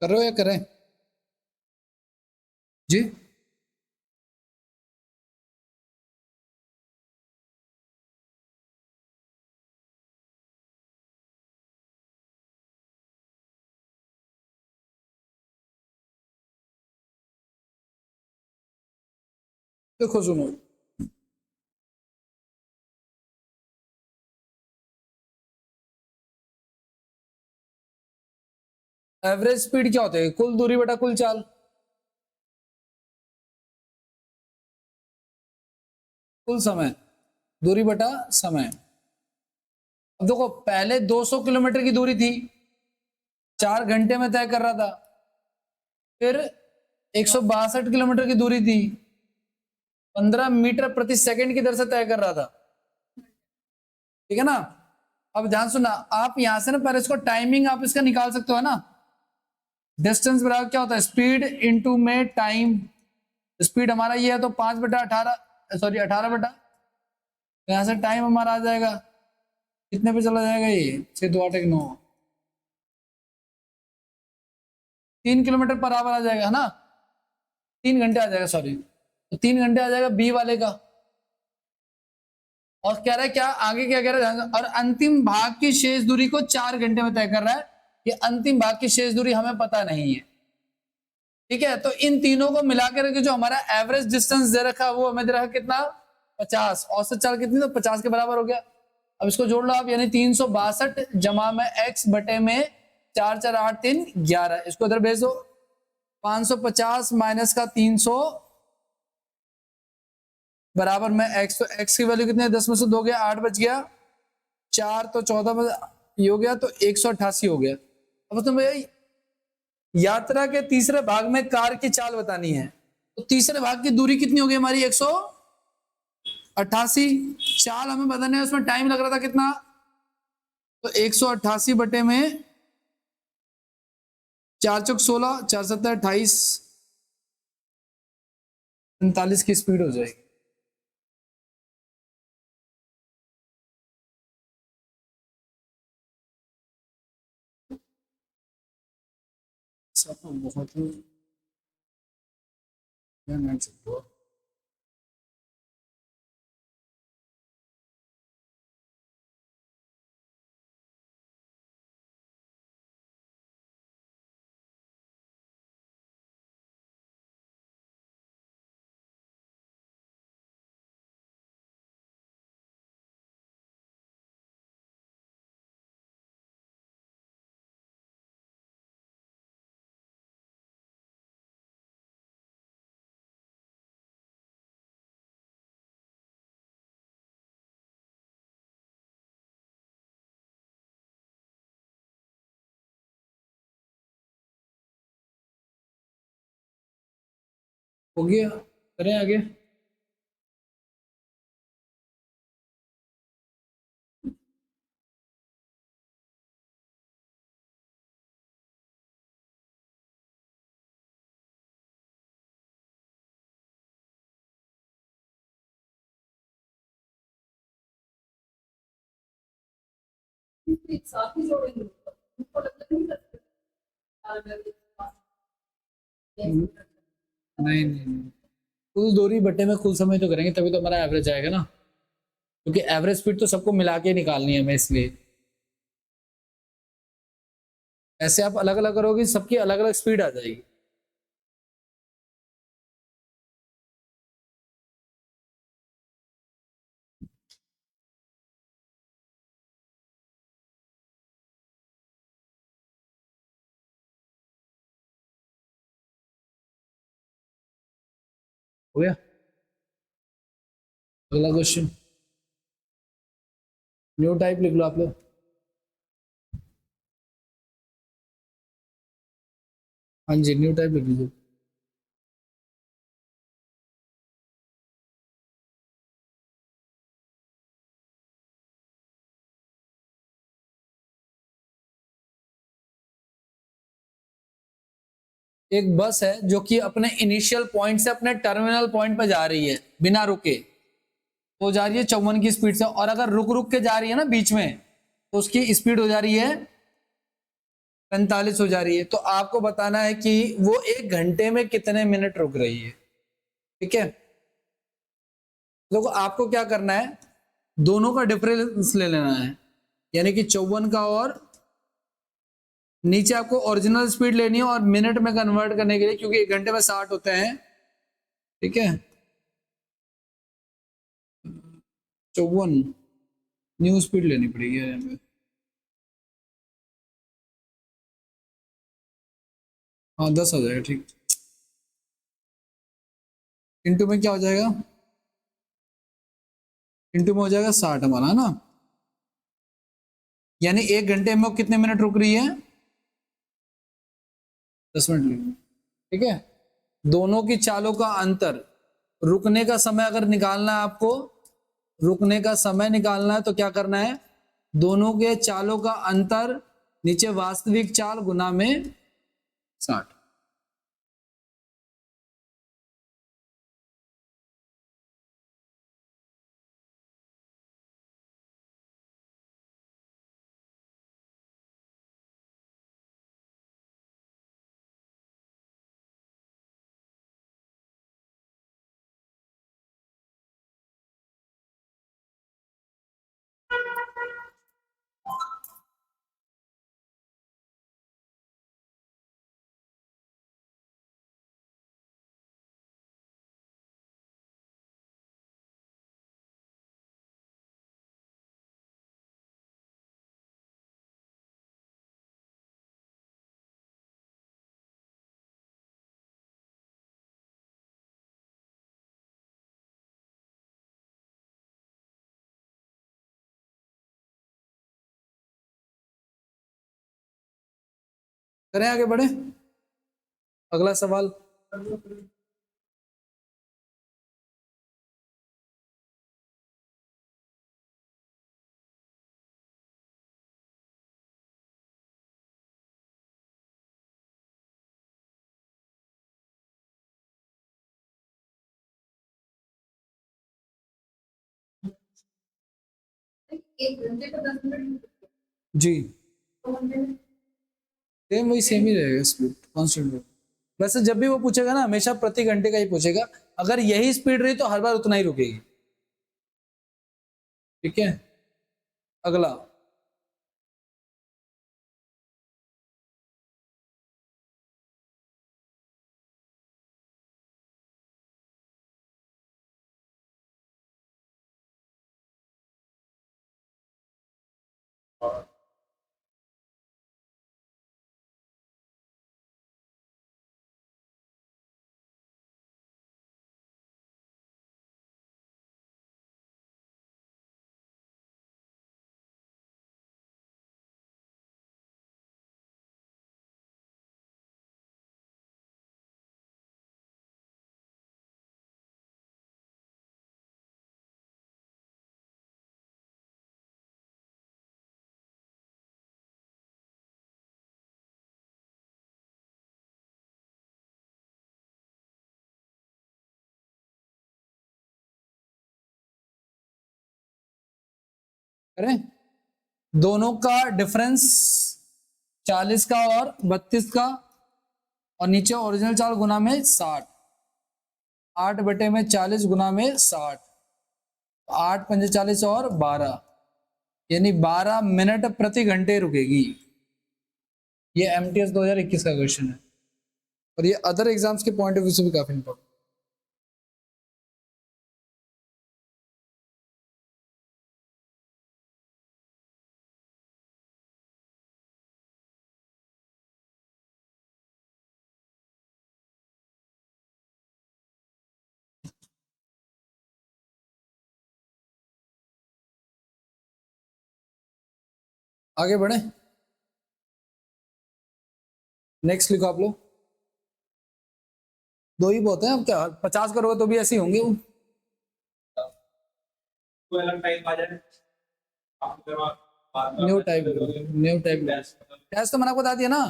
कर रहे हो या करें जी? देखो सुनो, एवरेज स्पीड क्या होता है? कुल दूरी बटा कुल चाल। कुल समय, दूरी बटा समय। अब देखो, पहले 200 किलोमीटर की दूरी थी, 4 घंटे में तय कर रहा था। फिर 162 किलोमीटर की दूरी थी, 15 मीटर प्रति सेकंड की दर से तय कर रहा था। ठीक है ना? अब ध्यान सुनना, आप यहां से ना पहले इसको टाइमिंग आप इसका निकाल सकते हो ना। डिस्टेंस बराबर क्या होता है? स्पीड इंटू में टाइम। स्पीड हमारा ये है तो 5/18, सॉरी 18 यहां से टाइम हमारा आ जाएगा, कितने पे चला जाएगा ये? 6 2 8 1 9, 3 किलोमीटर पर आवर आ जाएगा, है ना? 3 घंटे आ जाएगा, सॉरी, तो 3 घंटे आ जाएगा बी वाले का। और कह रहा है क्या आगे, क्या कह रहा है? और अंतिम भाग की शेष दूरी को 4 घंटे में तय कर रहा है। ये अंतिम भाग की शेष दूरी हमें पता नहीं है। ठीक है, तो इन तीनों को मिलाकर के जो हमारा एवरेज डिस्टेंस दे रखा है वो हमें दे रखा कितना? 50। औसत चाल कितनी? तो 50 के बराबर हो गया। अब इसको जोड़ लो आप, यानी 362 जमा में x बटे में 4 4 8 3 11। इसको इधर भेज दो। 550 माइनस का 300 बराबर में x, तो x की वैल्यू कितनी है? 10 में से 2 गया, 8 बच गया, 4 तो 14 में ये हो गया, तो 188 हो गया। अब तुम्हें यात्रा के तीसरे भाग में कार की चाल बतानी है, तो तीसरे भाग की दूरी कितनी होगी हमारी? 188। चाल हमें बताने है, उसमें टाइम लग रहा था कितना? तो 188 बटे में 4 चौक 16, 4 7 28, 45 की स्पीड हो जाएगी। बहुत ही हो गया। करें आगे। नहीं नहीं नहीं, कुल दूरी बटे में कुल समय तो करेंगे, तभी तो हमारा एवरेज आएगा ना, क्योंकि एवरेज स्पीड तो सबको मिला के निकालनी है हमें, इसलिए ऐसे आप अलग अलग करोगे, सबकी अलग अलग स्पीड आ जाएगी। हो गया। अगला क्वेश्चन, न्यू टाइप लिख लो आप लोग। हाँ जी, न्यू टाइप लिख लीजिए। एक बस है जो कि अपने इनिशियल पॉइंट से अपने टर्मिनल पॉइंट पर जा रही है बिना रुके, तो जा रही है 54 की स्पीड से, और अगर रुक रुक के जा रही है ना बीच में, तो उसकी स्पीड हो जा रही है 45 हो जा रही है, तो आपको बताना है कि वो 1 घंटे में कितने मिनट रुक रही है। ठीक है, देखो आपको क्या करना है, दोनों का डिफरेंस ले लेना है, यानी कि 54 का, और नीचे आपको ओरिजिनल स्पीड लेनी है और मिनट में कन्वर्ट करने के लिए, क्योंकि 1 घंटे में 60 होते हैं। ठीक है, 54 न्यू स्पीड लेनी पड़ेगी यहाँ पे। हाँ 10 हो जाएगा, ठीक। इंटू में क्या हो जाएगा, इंटू में हो जाएगा 60 हमारा, है ना। यानी 1 घंटे में वो कितने मिनट रुक रही है, 10 मिनट। ठीक है, दोनों की चालों का अंतर, रुकने का समय अगर निकालना है आपको, रुकने का समय निकालना है तो क्या करना है, दोनों के चालों का अंतर नीचे वास्तविक चाल गुना में 60। करें आगे बढ़े, अगला सवाल। जी, सेम वही सेम ही रहेगा, स्पीड कांस्टेंट। वैसे जब भी वो पूछेगा ना, हमेशा प्रति घंटे का ही पूछेगा, अगर यही स्पीड रही तो हर बार उतना ही रुकेगी। ठीक है, अगला। करें, दोनों का डिफरेंस 40 का और 32 का, और नीचे ओरिजिनल चाल गुना में 60। 8/40 गुना में 60, 8×5 = 40 और 12, यानी 12 मिनट प्रति घंटे रुकेगी। ये एमटीएस 2021 का क्वेश्चन है, और ये अदर एग्जाम्स के पॉइंट ऑफ व्यू से भी काफी इंपॉर्टेंट। आगे बढ़े, नेक्स्ट लिखो आप लोग। दो ही बहुत है, अब क्या 50 करोगे तो भी ऐसे ही होंगे वो। New type, new type test तो मैंने आपको बता दिया ना,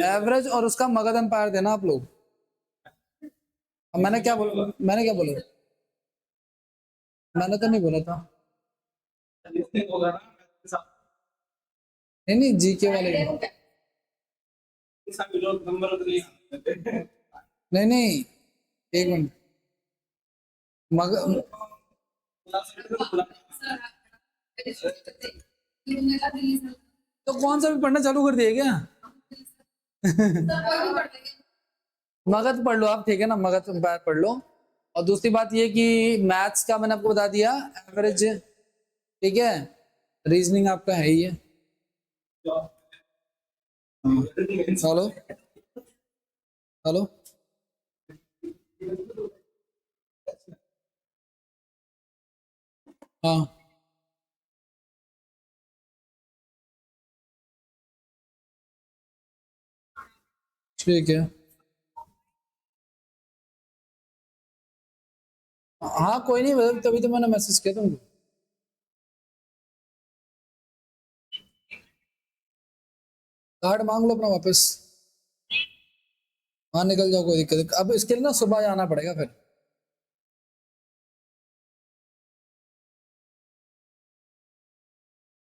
एवरेज और उसका मगध एम्पायर देना आप लोग। अब मैंने क्या बोला, मैंने क्या बोला, मैंने तो नहीं बोला था। नहीं नहीं, जीके वाले नहीं नहीं, एक मिनट। मग तो कौन सा भी पढ़ना चालू कर दिए क्या? मगध पढ़ लो आप, ठीक है ना, मगध पढ़ लो। और दूसरी बात ये कि मैथ्स का मैंने आपको बता दिया एवरेज, ठीक है। रीजनिंग आपका है ही है। हेलो हेलो, हाँ ठीक है। हाँ कोई नहीं, मतलब तभी तो मैंने मैसेज किया तुमको। कार्ड मांग लो अपना वापस। हाँ निकल जाओ, कोई दिक्कत नहीं। अब इसके लिए ना सुबह जाना पड़ेगा फिर।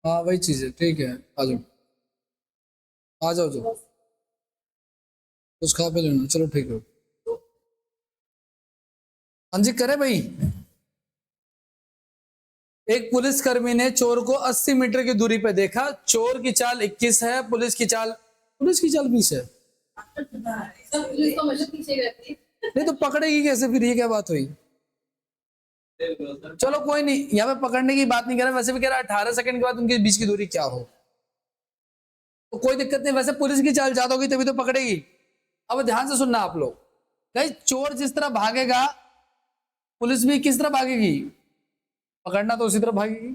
हाँ वही चीज है, ठीक है। आ जाओ, आ जाओ जाओ, कुछ खा पे लेना, चलो ठीक है। हाँ जी करे भाई। एक पुलिसकर्मी ने चोर को 80 मीटर की दूरी पे देखा। चोर की चाल 21 है, पुलिस की चाल 20 है। पुलिस तो हमेशा पीछे रहती है। नहीं तो पकड़ेगी कैसे फिर, ये क्या बात हुई? चलो कोई नहीं, यहाँ पे पकड़ने की बात नहीं कर रहा, वैसे भी कह रहा 18 सेकंड के बाद उनके बीच की दूरी क्या हो, तो कोई दिक्कत नहीं। वैसे पुलिस की चाल ज्यादा होगी तभी तो पकड़ेगी। अब ध्यान से सुनना आप लोग, भाई चोर जिस तरह भागेगा, पुलिस भी किस तरह भागेगी, पकड़ना तो उसी तरह भागेगी।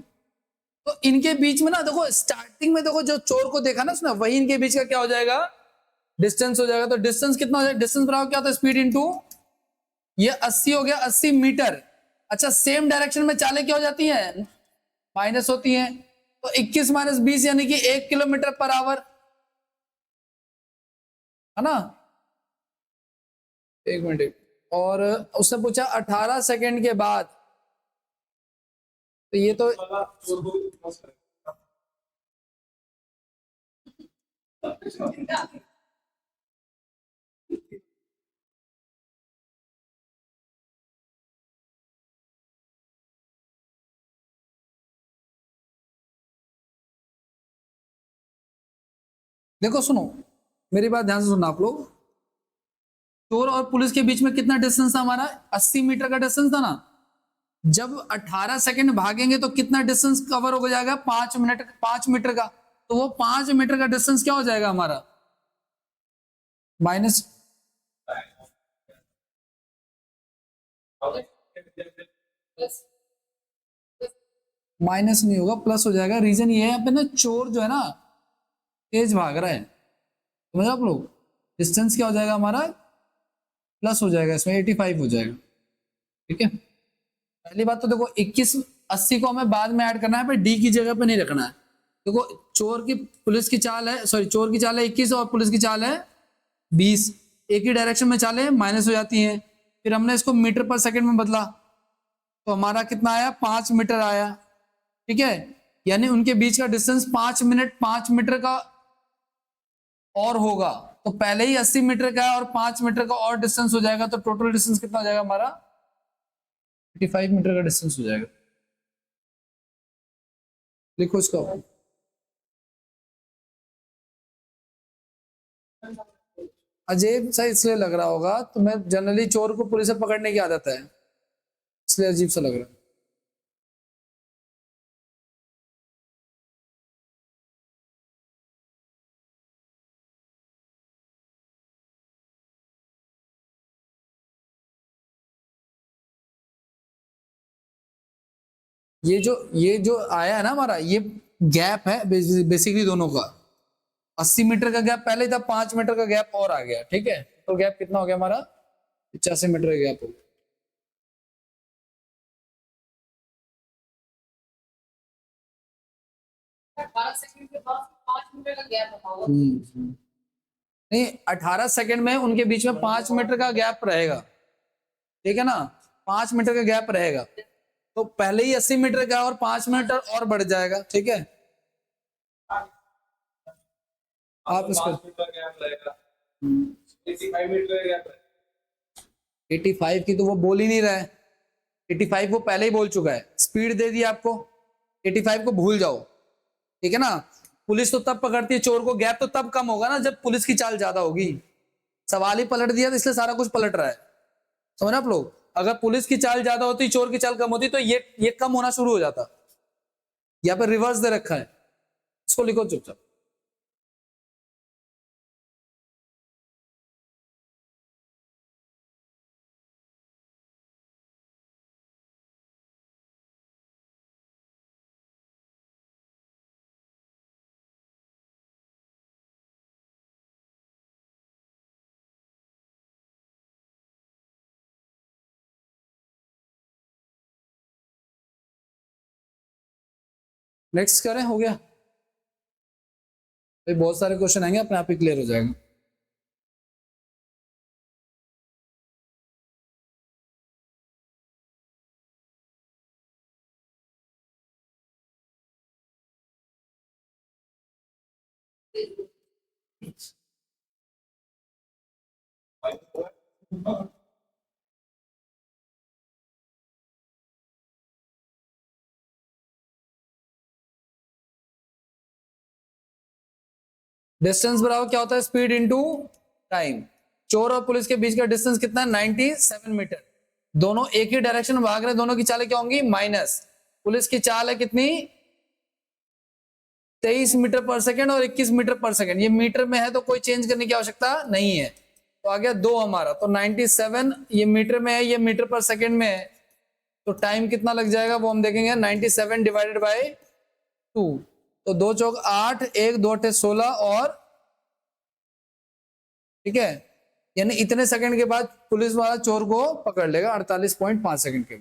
तो इनके बीच में ना देखो, स्टार्टिंग में देखो जो चोर को देखा ना उसने, वही इनके बीच का क्या हो जाएगा, डिस्टेंस हो जाएगा। तो डिस्टेंस कितना हो जाएगा, डिस्टेंस बराबर क्या होता है, स्पीड इनटू ये 80 हो गया, 80 मीटर। अच्छा सेम डायरेक्शन में चालें क्या हो जाती हैं, माइनस होती हैं। तो 21 माइनस 20 यानी कि 1 किलोमीटर पर आवर, है ना। एक मिनट, और उसने पूछा 18 सेकंड के बाद, तो ये तो देखो सुनो, मेरी बात ध्यान से सुनना आप लोग। चोर और पुलिस के बीच में कितना डिस्टेंस था हमारा, 80 मीटर का डिस्टेंस था ना। जब 18 सेकंड भागेंगे तो कितना डिस्टेंस कवर हो जाएगा, 5 मिनट, 5 मीटर का। तो वो 5 मीटर का डिस्टेंस क्या हो जाएगा हमारा, माइनस, माइनस नहीं होगा, प्लस हो जाएगा। रीजन ये है, यहाँ पे ना चोर जो है ना तेज भाग रहा है, समझ आप लोग। डिस्टेंस क्या हो जाएगा हमारा, प्लस हो जाएगा, इसमें 85 हो जाएगा, ठीक है। पहली बात तो देखो 21, 80 को हमें बाद में ऐड करना है, पर डी की जगह पे नहीं रखना है। देखो चोर की, पुलिस की चाल है, सॉरी चोर की चाल है 21 और पुलिस की चाल है 20। एक ही डायरेक्शन में चालें माइनस हो जाती हैं। फिर हमने इसको मीटर पर सेकंड में बदला, तो हमारा कितना आया, 5 मीटर आया, ठीक है। यानी उनके बीच का डिस्टेंस 5 मिनट 5 मीटर का और होगा। तो पहले ही 80 मीटर का है और 5 मीटर का और डिस्टेंस हो जाएगा, तो टोटल डिस्टेंस कितना हो जाएगा हमारा, 85 मीटर का डिस्टेंस हो जाएगा। लिखो इसको। अजीब सा इसलिए लग रहा होगा, तुम्हें जनरली चोर को पुलिस से पकड़ने की आदत है, इसलिए अजीब सा लग रहा है। ये जो आया है ना हमारा, ये गैप है बेसिकली दोनों का। 80 मीटर का गैप पहले था, 5 मीटर का गैप और आ गया, ठीक है। तो गैप कितना हो गया हमारा, 85 मीटर का गैप हो गया। 18 सेकंड के बाद 5 मीटर का गैप बताओ। नहीं 18 सेकंड में उनके बीच में 5 मीटर का गैप रहेगा, ठीक है ना। 5 मीटर का गैप रहेगा, तो पहले ही 80 मीटर का और 5 मीटर और बढ़ जाएगा, ठीक है। आप इसको 85 की तो वो बोल ही नहीं रहा है। 85 वो पहले ही बोल चुका है, स्पीड दे दी आपको। 85 को भूल जाओ, ठीक है ना। पुलिस तो तब पकड़ती है चोर को, गैप तो तब कम होगा ना जब पुलिस की चाल ज्यादा होगी। सवाल ही पलट दिया तो इसलिए सारा कुछ पलट रहा है, समझ आप लोग। अगर पुलिस की चाल ज्यादा होती, चोर की चाल कम होती, तो ये कम होना शुरू हो जाता। यहाँ पे रिवर्स दे रखा है, इसको लिखो चुपचाप। नेक्स्ट करें, हो गया भाई, बहुत सारे क्वेश्चन आएंगे, अपने आप ही क्लियर हो जाएगा। डिस्टेंस बराबर क्या होता है, स्पीड इनटू टाइम। चोर और पुलिस के बीच का डिस्टेंस कितना है, 97 मीटर। दोनों एक ही डायरेक्शन में भाग रहे हैं, दोनों की चालें क्या होंगी, माइनस। पुलिस की चाल है कितनी, 23 मीटर पर सेकेंड और 21 मीटर पर सेकेंड। ये मीटर में है तो कोई चेंज करने की आवश्यकता नहीं है। तो आ गया 2 हमारा, तो 97 ये मीटर में है, ये मीटर पर सेकेंड में है। तो टाइम कितना लग जाएगा वो हम देखेंगे, 97 डिवाइडेड बाई 2। तो 2 चौक 8, 1 2 8 16 और, ठीक है, यानी इतने सेकंड के बाद पुलिस वाला चोर को पकड़ लेगा, 48.5 सेकंड के।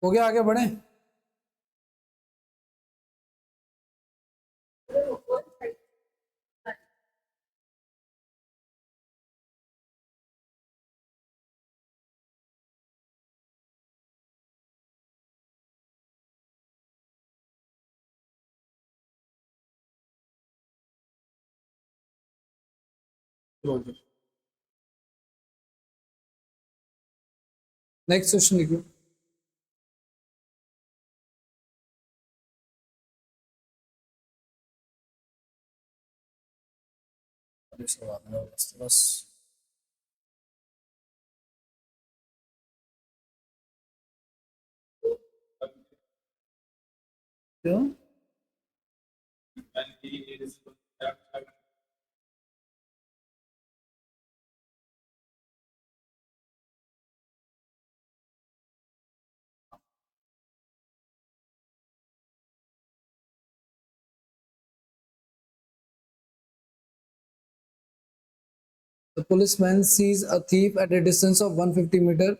हो गया, आगे बढ़े। नेक्स्ट क्वेश्चन लिखिए। बस क्यों, the policeman sees a thief at a distance of 150 meter.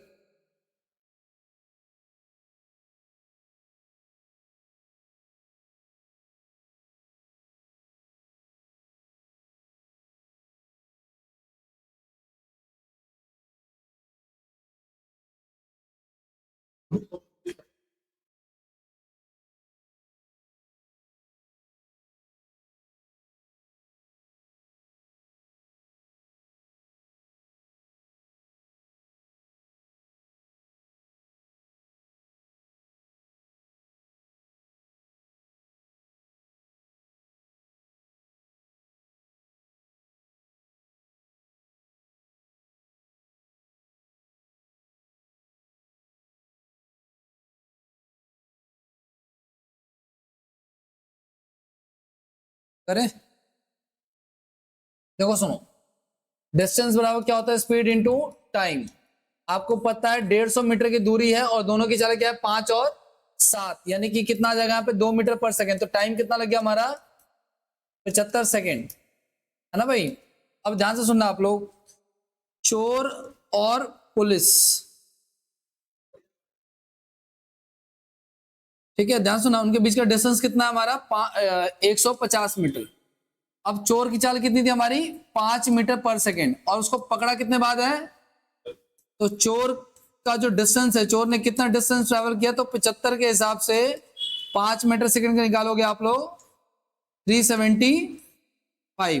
करें? देखो सुनो, डिस्टेंस बराबर क्या होता है? Speed into time. आपको पता है 150 मीटर की दूरी है और दोनों की चाल क्या है? 5 और 7, यानी कि कितना आ जाएगा यहाँ पे? 2 मीटर पर सेकेंड। तो टाइम कितना लग गया हमारा? 75 सेकेंड, है ना भाई? अब ध्यान से सुनना आप लोग, चोर और पुलिस, ठीक है, ध्यान सुना, उनके बीच का डिस्टेंस कितना है हमारा? 150 मीटर। अब चोर की चाल कितनी थी हमारी? 5 मीटर पर सेकेंड, और उसको पकड़ा कितने बाद है? तो चोर का जो डिस्टेंस है, चोर ने कितना डिस्टेंस ट्रेवल किया? तो 75 के हिसाब से 5 मीटर सेकंड का निकालोगे आप लोग 375।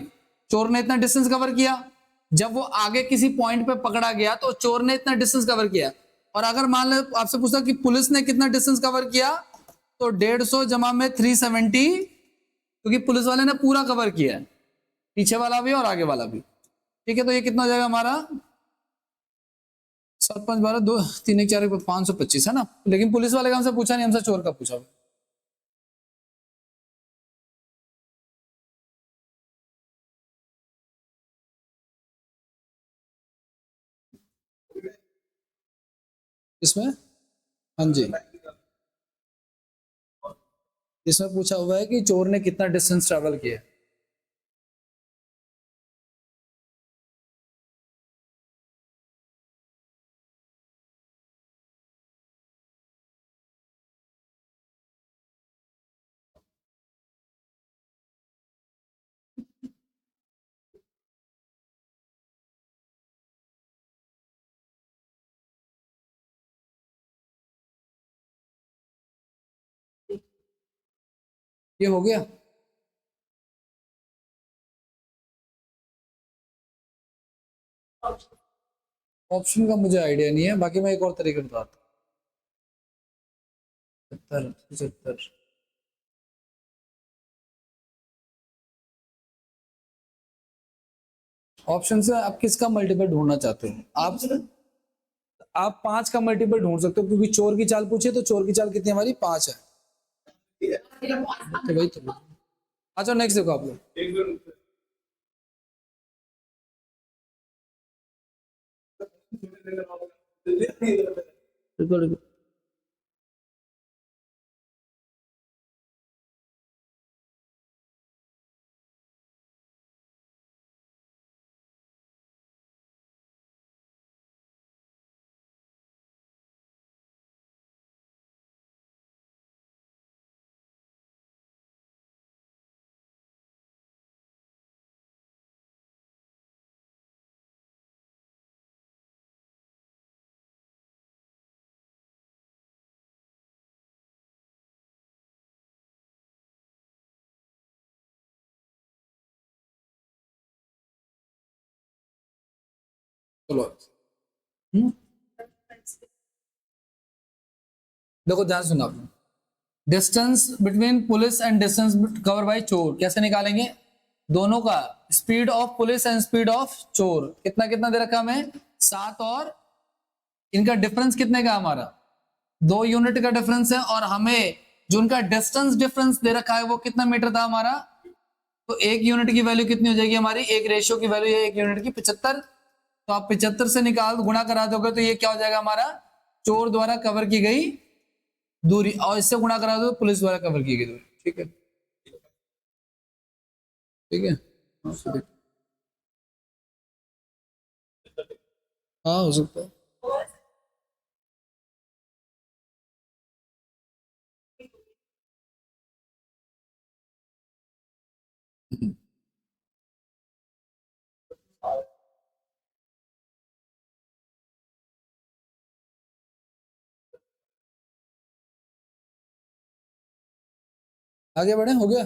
चोर ने इतना डिस्टेंस कवर किया। जब वो आगे किसी पॉइंट पे पकड़ा गया तो चोर ने इतना डिस्टेंस कवर किया। और अगर मान लो आपसे पूछता कि पुलिस ने कितना डिस्टेंस कवर किया, तो 150 जमा में 370, क्योंकि पुलिस वाले ने पूरा कवर किया है, पीछे वाला भी और आगे वाला भी। ठीक है, तो ये कितना हो जाएगा हमारा? 7 5 12 2 3 1 4 525, है ना? लेकिन पुलिस वाले का हमसे पूछा नहीं, हमसे चोर का पूछा। इसमें, हाँ जी, इसमें पूछा हुआ है कि चोर ने कितना डिस्टेंस ट्रेवल किया। ये हो गया। ऑप्शन का मुझे आइडिया नहीं है, बाकी मैं एक और तरीके बताता हूँ। 75 ऑप्शन से आप किसका मल्टीपल ढूंढना चाहते हो? आप 5 का मल्टीपल ढूंढ सकते हो, क्योंकि चोर की चाल पूछे तो चोर की चाल कितनी हमारी? 5 है। तो वही तो। अच्छा, नेक्स्ट देखो आप लोग। बिल्कुल। चलो, हम्म, देखो ध्यान सुना आपने, distance between police and distance cover by चोर कैसे निकालेंगे? दोनों का speed of police and speed of चोर कितना कितना दे रखा हमें? 7, और इनका डिफरेंस कितने का हमारा? 2 यूनिट का डिफरेंस है, और हमें जो उनका डिस्टेंस डिफरेंस दे रखा है वो कितना मीटर था हमारा? तो 1 यूनिट की वैल्यू कितनी हो जाएगी हमारी? एक रेशियो की वैल्यू है 1 यूनिट की 75। तो आप 75 से निकाल गुणा करा दोगे तो ये क्या हो जाएगा हमारा? चोर द्वारा कवर की गई दूरी, और इससे गुणा करा दो पुलिस द्वारा कवर की गई दूरी। ठीक है, ठीक है। हाँ, हाँ, हो सकता है। आगे बढ़े, हो गया।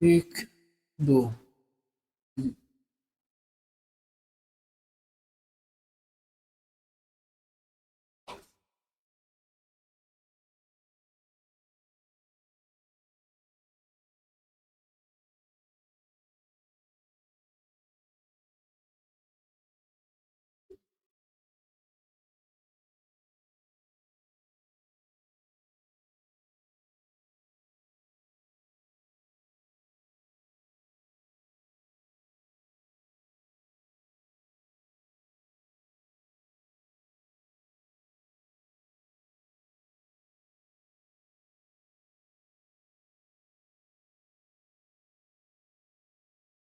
एक, दो,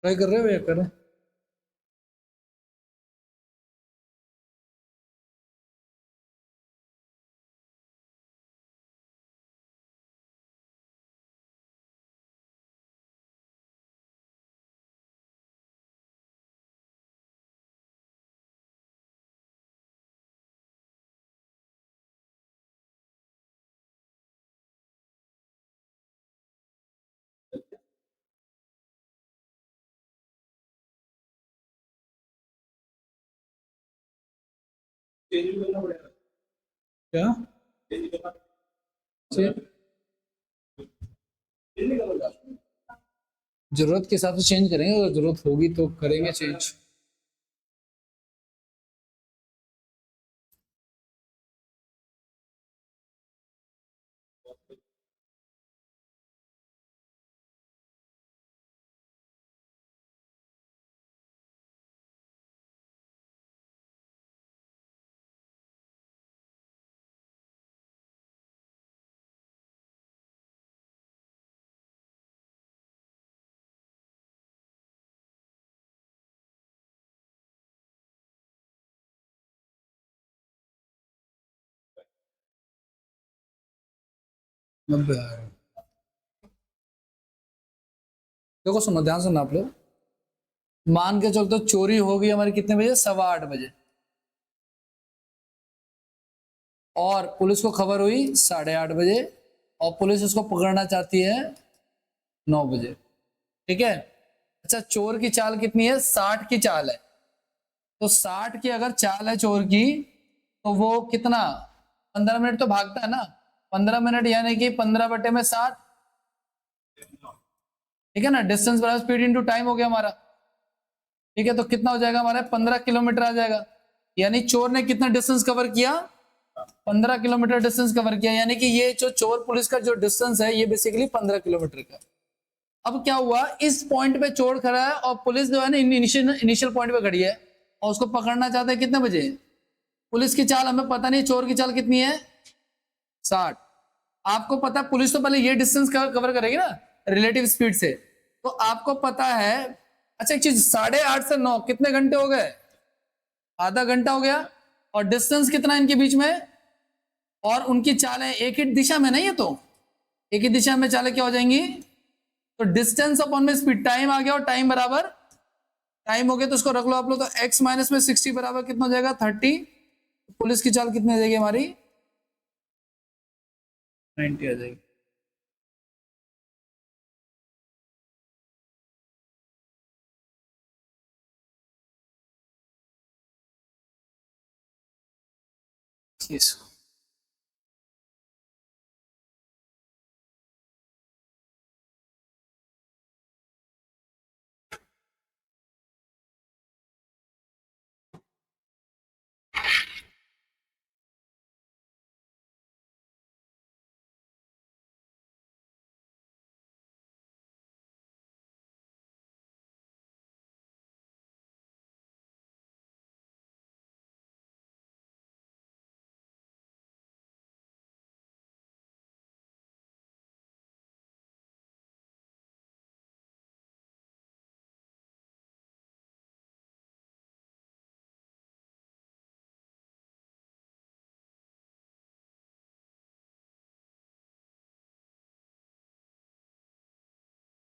ट्राई कर रहे हो या कर रहे? क्या चेंज? जरूरत के हिसाब से चेंज करेंगे, अगर जरूरत होगी तो करेंगे चेंज। अब देखो, सुनो, ध्यान सुनना आप लोग। मान के चलते चोरी होगी हमारी कितने बजे? 8:15 बजे। और पुलिस को खबर हुई 8:30 बजे, और पुलिस उसको पकड़ना चाहती है 9 बजे। ठीक है। अच्छा, चोर की चाल कितनी है? 60 की चाल है। तो 60 की अगर चाल है चोर की, तो वो कितना, 15 मिनट तो भागता है ना। 15 मिनट यानी कि 15/60। ठीक है ना, डिस्टेंस बराबर स्पीड इंटू टाइम हो गया हमारा। ठीक है, तो कितना हो जाएगा हमारा? 15 किलोमीटर आ जाएगा। यानी चोर ने कितना डिस्टेंस कवर किया? 15 किलोमीटर डिस्टेंस कवर किया। यानी कि ये जो चोर पुलिस का जो डिस्टेंस है, ये बेसिकली 15 किलोमीटर का। अब क्या हुआ, इस पॉइंट पे चोर खड़ा है और पुलिस जो है ना इनिशियल पॉइंट पे खड़ी है, और उसको पकड़ना चाहते हैं कितने बजे? पुलिस की चाल हमें पता नहीं, चोर की चाल कितनी है? 60। आपको पता है पुलिस तो पहले ये डिस्टेंस कवर करेगी ना रिलेटिव स्पीड से, तो आपको पता है। अच्छा, एक चीज, 8:30 से 9 कितने घंटे हो गए? आधा घंटा हो गया। और डिस्टेंस कितना है इनके बीच में? और उनकी चालें एक ही दिशा में नहीं है, तो एक ही दिशा में चालें क्या हो जाएंगी? तो डिस्टेंस अपॉन में स्पीड, टाइम आ गया, और टाइम बराबर टाइम हो गया, तो उसको रख लो आप लोग। तो x माइनस में 60 बराबर कितना हो जाएगा? 30। पुलिस की चाल कितनी आ जाएगी हमारी? 90 आ जाएगी। Yes.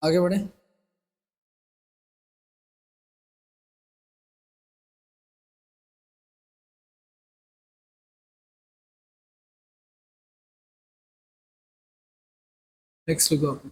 आगे बढ़े। नेक्स्ट लिखो आप।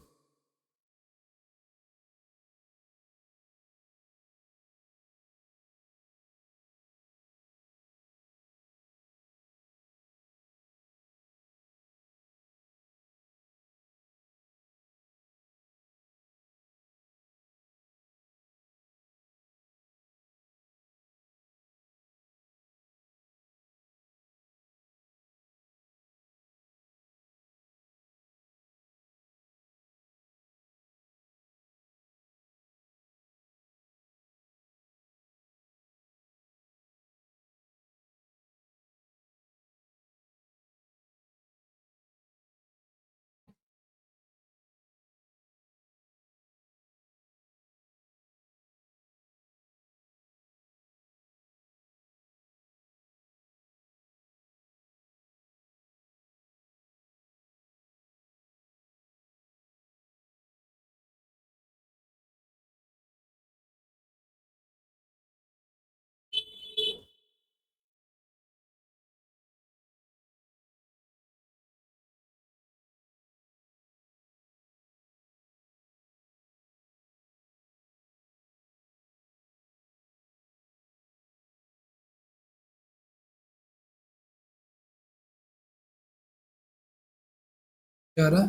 क्या आ रहा है?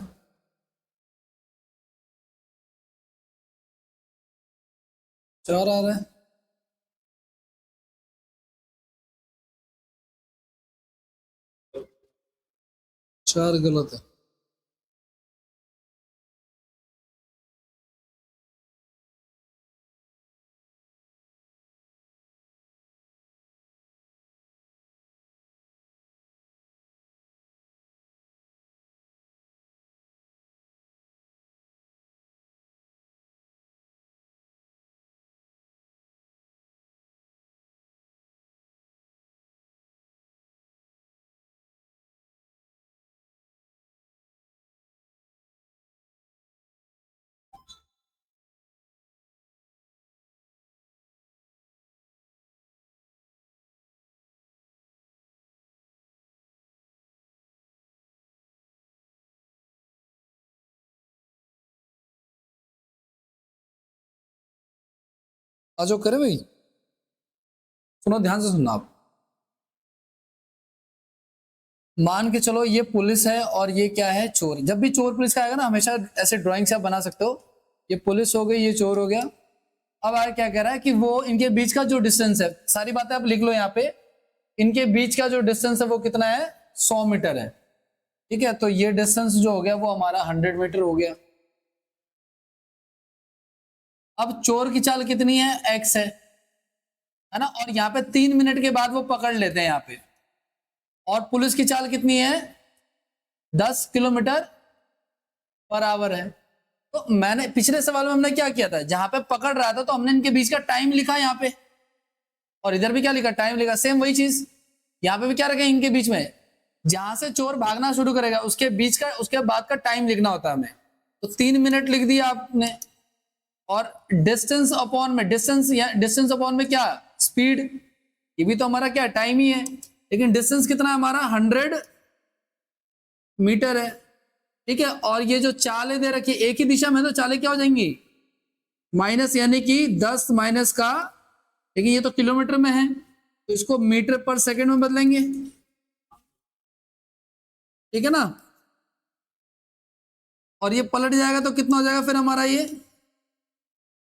4 आ रहा है। 4 गलत है। आज जो करे भाई, सुनो ध्यान से सुनना आप। मान के चलो ये पुलिस है और ये क्या है, चोर। जब भी चोर पुलिस का आएगा ना, हमेशा ऐसे ड्राइंग से आप बना सकते हो। ये पुलिस हो गई, ये चोर हो गया। अब आगे क्या कह रहा है कि वो इनके बीच का जो डिस्टेंस है, सारी बातें आप लिख लो यहाँ पे। इनके बीच का जो डिस्टेंस है वो कितना है, 100 मीटर है। ठीक है, तो ये डिस्टेंस जो हो गया वो हमारा 100 मीटर हो गया। अब चोर की चाल कितनी है, एक्स है ना। और यहाँ पे 3 मिनट के बाद वो पकड़ लेते हैं यहाँ पे। और पुलिस की चाल कितनी है, 10 किलोमीटर पर आवर है। तो मैंने पिछले सवाल में हमने क्या किया था, जहां पे पकड़ रहा था तो हमने इनके बीच का टाइम लिखा यहाँ पे, और इधर भी क्या लिखा, टाइम लिखा। सेम वही चीज यहाँ पे भी क्या रखें, इनके बीच में जहां से चोर भागना शुरू करेगा उसके बीच का, उसके बाद का टाइम लिखना होता है हमें। तो 3 मिनट लिख दिया आपने। और डिस्टेंस अपॉन में, डिस्टेंस या डिस्टेंस अपॉन में क्या, स्पीड। ये भी तो हमारा क्या, टाइम ही है। लेकिन डिस्टेंस कितना है हमारा, 100 मीटर है। ठीक है, और ये जो चालें दे रखी है एक ही दिशा में, तो चालें क्या हो जाएंगी, माइनस, यानी कि 10 माइनस का, लेकिन ये तो किलोमीटर में है तो इसको मीटर पर सेकंड में बदलेंगे। ठीक है ना। और ये पलट जाएगा तो कितना हो जाएगा फिर हमारा ये,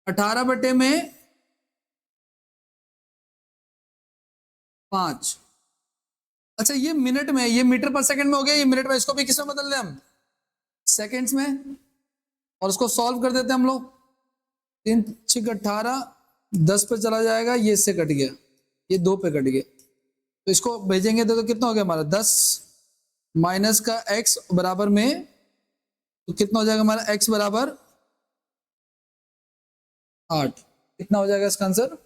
18/5। अच्छा ये मिनट में, ये मीटर पर सेकंड में हो गया, ये मिनट में, इसको भी किसमें बदल दें हम, सेकंड्स में। और उसको सॉल्व कर देते हैं हम लोग। 3×6 = 18, 10 पे चला जाएगा, ये इससे कट गया, ये 2 पे कट गया। तो इसको भेजेंगे तो कितना हो गया हमारा, 10 माइनस का x बराबर में, तो कितना हो जाएगा हमारा x बराबर 8। कितना हो जाएगा इसका आंसर,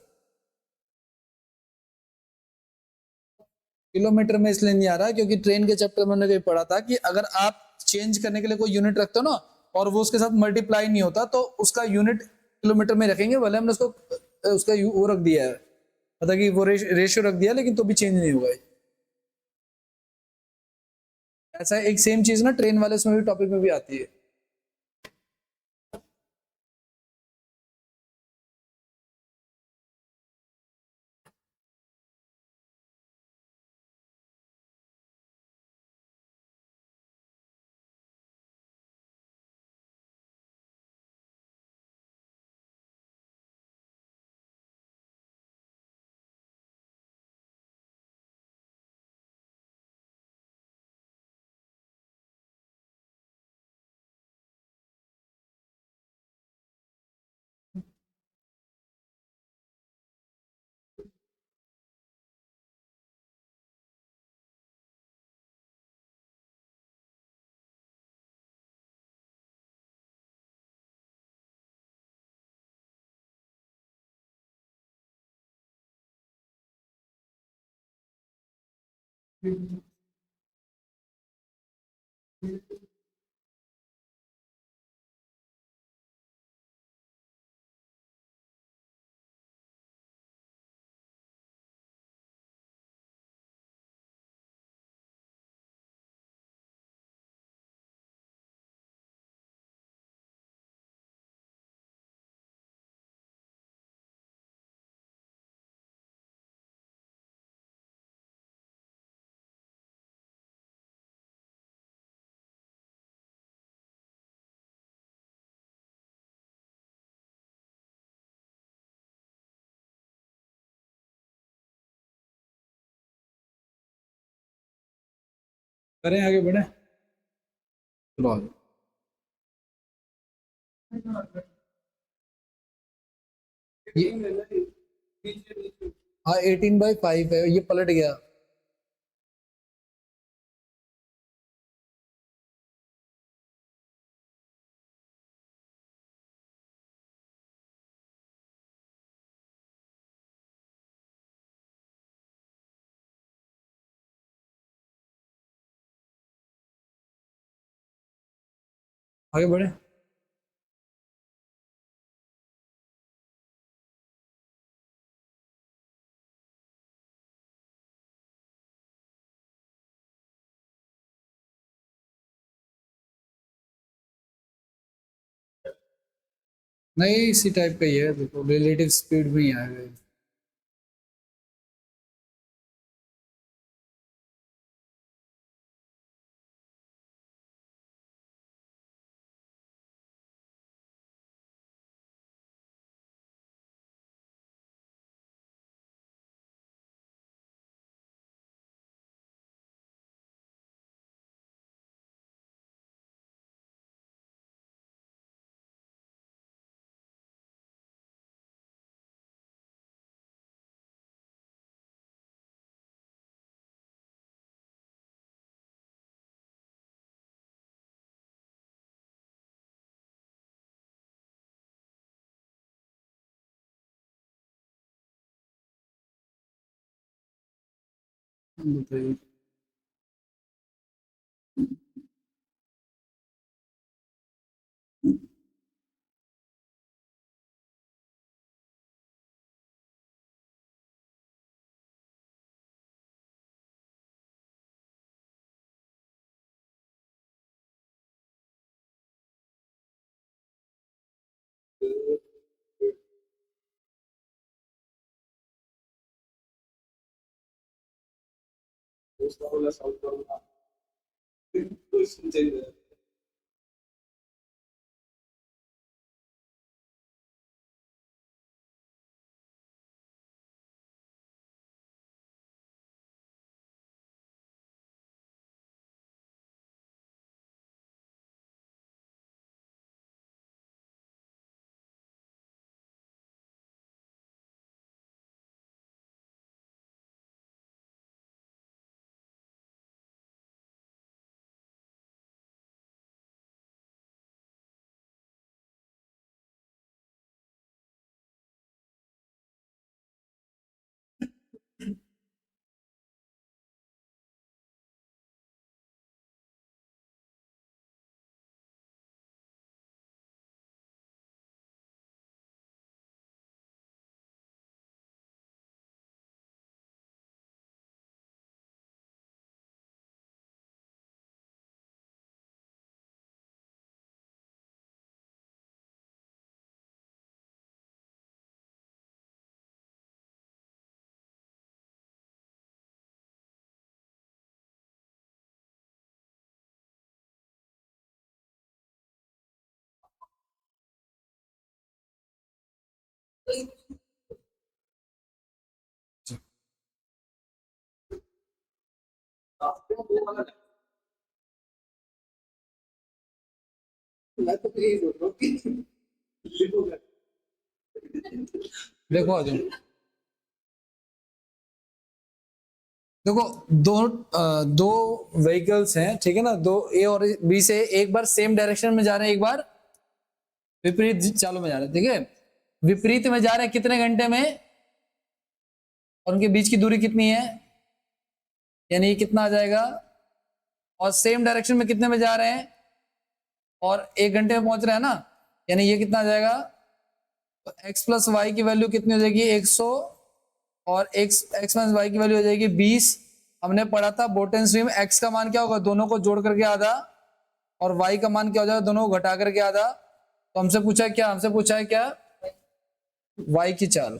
किलोमीटर में इसलिए नहीं आ रहा क्योंकि ट्रेन के चैप्टर में हमने कहीं पढ़ा था कि अगर आप चेंज करने के लिए कोई यूनिट रखते हो ना, और वो उसके साथ मल्टीप्लाई नहीं होता, तो उसका यूनिट किलोमीटर में रखेंगे। भले हमने उसको उसका वो रख दिया है, मतलब कि वो रेशियो रख दिया, लेकिन तो भी चेंज नहीं होगा। ऐसा एक सेम चीज ना ट्रेन वाले उसमें भी टॉपिक में भी आती है। करें आगे बढ़े। चलो हाँ 18/5 है, ये पलट गया। आगे बढ़े। नहीं इसी टाइप का ही है, देखो रिलेटिव स्पीड में ही आएगा। बताइए। देखो आ जाओ। देखो दो व्हीकल्स हैं, ठीक है ना, दो ए और बी से एक बार सेम डायरेक्शन में जा रहे हैं, एक बार विपरीत चालों में जा रहे हैं, ठीक है। विपरीत में जा रहे हैं कितने घंटे में, और उनके बीच की दूरी कितनी है, यानी ये कितना आ जाएगा, और सेम डायरेक्शन में कितने में जा रहे हैं और 1 घंटे में पहुंच रहे हैं ना, यानी ये कितना आ जाएगा, तो x प्लस वाई की वैल्यू कितनी हो जाएगी 100, और x माइनस वाई की वैल्यू हो जाएगी 20। हमने पढ़ा था बोटेन स्ट्रीम, x का मान क्या होगा, दोनों को जोड़ करके आधा, और y का मान क्या हो जाएगा, दोनों को घटा करके आधा। तो हमसे पूछा है क्या, हमसे पूछा है क्या, y की चाल।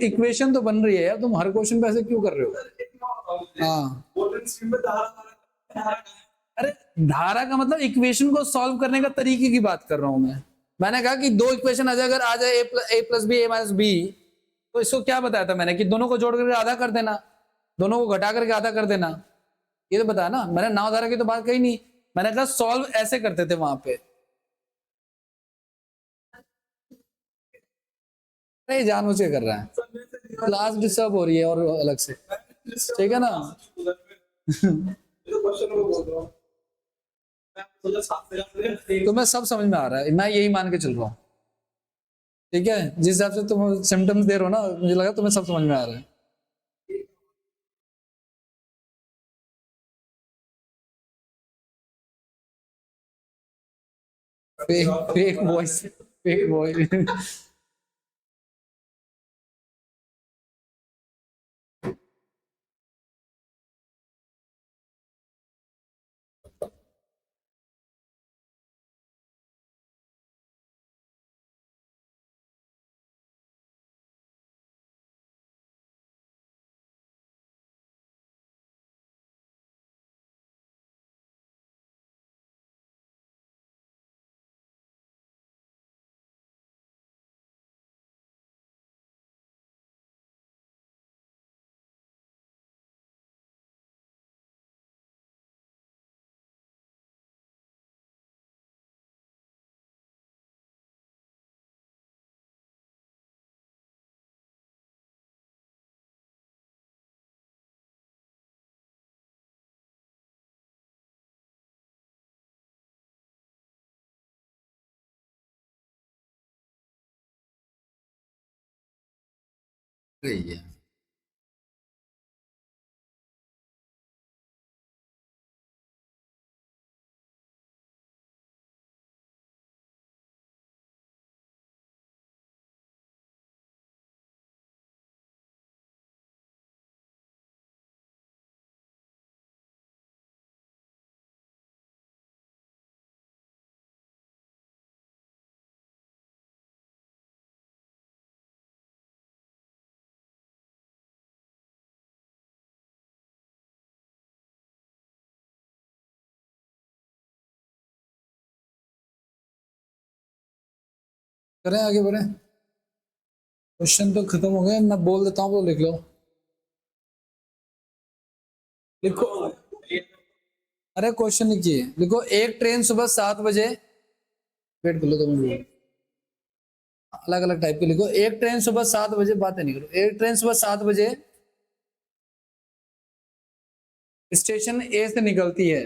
इक्वेशन तो बन रही है यार, तुम हर क्वेश्चन पे ऐसे क्यों कर रहे हो। हाँ अरे धारा का मतलब इक्वेशन को सॉल्व करने का तरीके की बात कर रहा हूं मैं। मैंने कहा कि दो इक्वेशन आ जाए, अगर आ जाए ए प्लस बी ए माइनस बी, तो इसको क्या बताया था मैंने कि दोनों को जोड़ करके आधा कर देना, दोनों को घटा करके आधा कर देना, ये तो बताया ना मैंने। नाव धारा की तो बात कही नहीं, मैंने कहा सॉल्व ऐसे करते थे वहां पे। नहीं जानबूझ के कर रहा है, क्लास डिस्टर्ब हो रही है और अलग से, ठीक है ना। तो मैं सब समझ में आ रहा है, मैं यही मान के चल रहा हूँ, ठीक है। जिस हिसाब से तुम सिम्टम्स दे रहे हो ना, मुझे लगा तुम्हें सब समझ में आ रहा है। Fake voice, fake voice. सही है। करें आगे बढ़े, क्वेश्चन तो खत्म हो गए, मैं बोल देता हूँ तो लिख लो। लिखो, अरे क्वेश्चन लिखिए, लिखो एक ट्रेन सुबह 7 बजे, वेट कर लो 2 मिनट, अलग अलग टाइप के लिखो। एक ट्रेन सुबह 7 बजे, बातें नहीं करो। एक ट्रेन सुबह 7 बजे स्टेशन ए से निकलती है,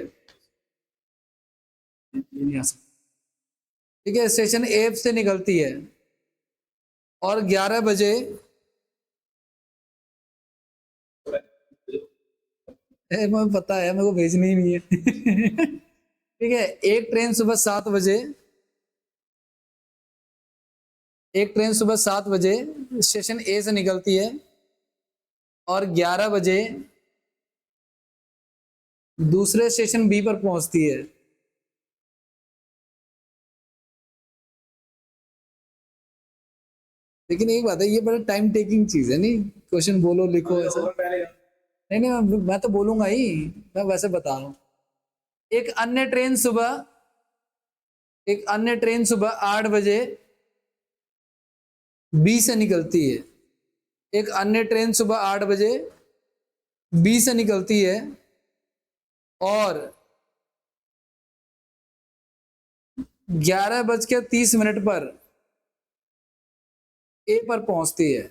नहीं आ सकता, ठीक है, स्टेशन ए से निकलती है और 11 बजे, मुझे पता है, मेरे को भेजनी ही नहीं है। ठीक है, एक ट्रेन सुबह 7 बजे, एक ट्रेन सुबह 7 बजे स्टेशन ए से निकलती है और 11 बजे दूसरे स्टेशन बी पर पहुंचती है। लेकिन एक बात है, ये बड़ा टाइम टेकिंग चीज है, नहीं क्वेश्चन बोलो लिखो ऐसा। नहीं नहीं, मैं तो बोलूंगा ही, मैं वैसे बता रहा हूँ। एक अन्य ट्रेन सुबह, एक अन्य ट्रेन सुबह 8 बजे बी से निकलती है। एक अन्य ट्रेन सुबह 8 बजे बी से निकलती है और 11:30 पर ए पर पहुंचती है।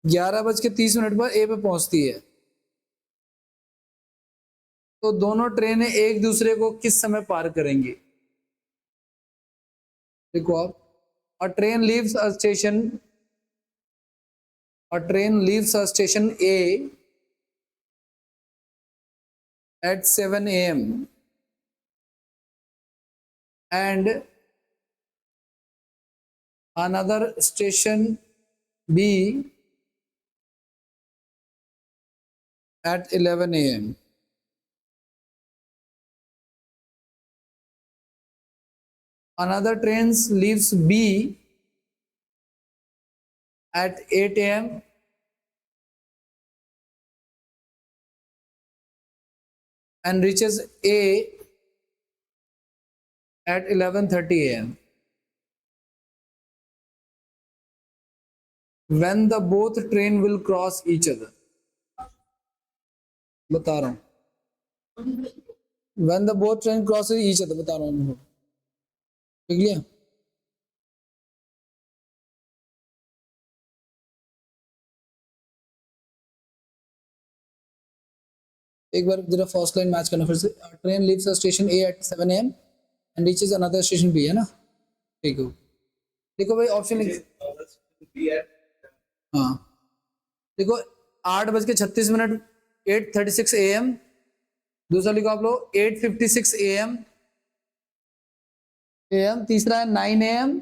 11:30 पर ए पे पहुंचती है। तो दोनों ट्रेनें एक दूसरे को किस समय पार करेंगी? देखो आप, अ train leaves a station, a train leaves a station A at 7 a.m. and another station B at 11 a.m. Another train leaves B at 8 a.m. and reaches A at 11:30 a.m. when the both train will cross each other. बता रहा हूँ when the both train crosses each other बता रहा हूँ मैं। ठीक लिया। एक बार जरा फर्स्ट लाइन मैच करना फिर से। Train leaves station A at 7 AM and reaches another station B, है ना? ठीक है, देखो भाई ऑप्शन। हाँ देखो, 8:36, 8:36 AM। दूसरा लिखो आप लोग 8:56 AM। तीसरा है 9 AM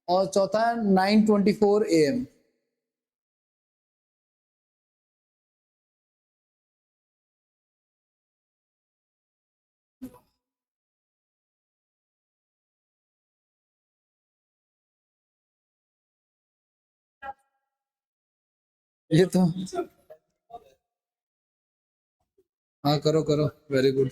और चौथा है 9:24 AM। ये तो हाँ, करो करो, वेरी गुड।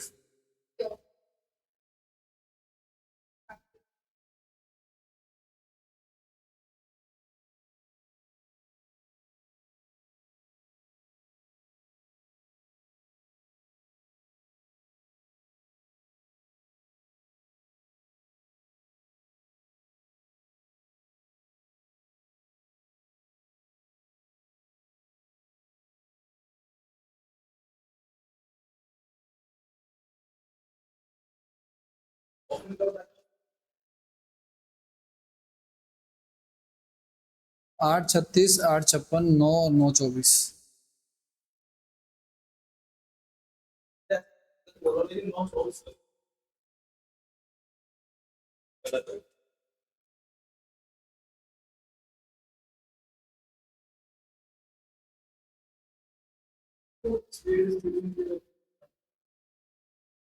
आठ छत्तीस, 8:56, 9 और 9:24।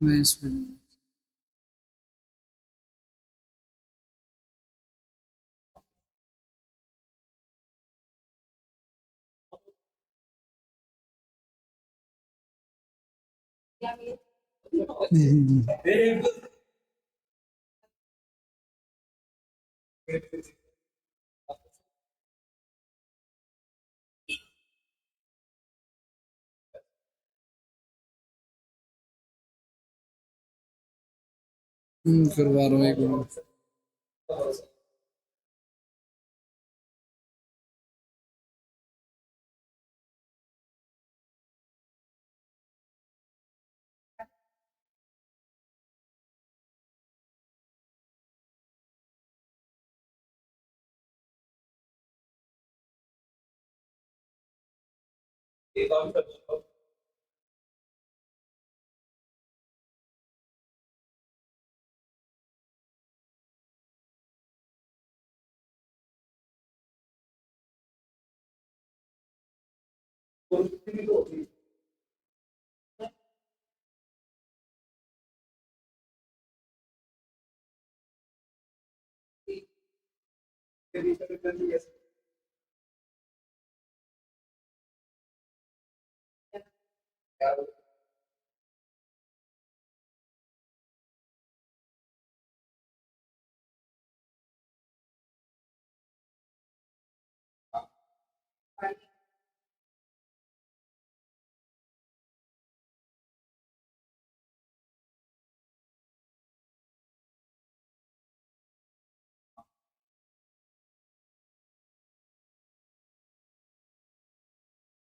मैं इसमें करवा रहा हूँ एक मिनट।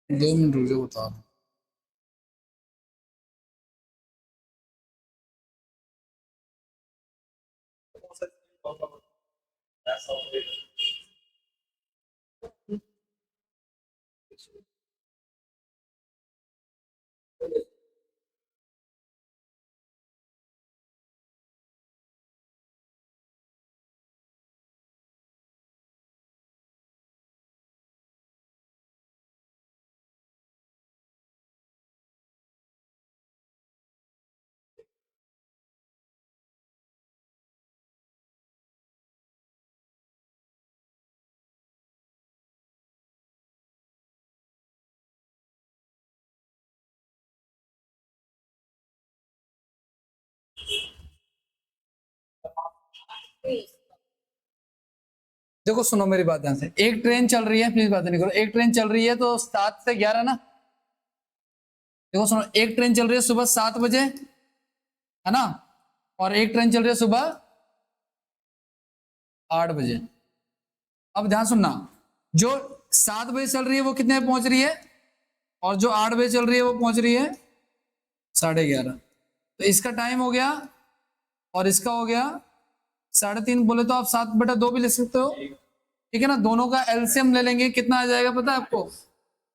दो मिनट रुक जाओ, बता रहा हूँ। देखो सुनो मेरी बात ध्यान से, एक ट्रेन चल रही है, प्लीज बात नहीं करो, एक ट्रेन चल रही है तो 7 से 11 ना। देखो सुनो, एक ट्रेन चल रही है सुबह 7 बजे, है ना, और एक ट्रेन चल रही है सुबह 8 बजे। अब ध्यान सुनना, जो 7 बजे चल रही है वो कितने बजे पहुंच रही है, और जो 8 बजे चल रही है वो पहुंच रही है 11:30। तो इसका टाइम हो गया और इसका हो गया 3:30। बोले तो आप 7/2 भी लिख सकते हो, ठीक है ना। दोनों का एलसीएम ले लेंगे, कितना आ जाएगा पता है आपको,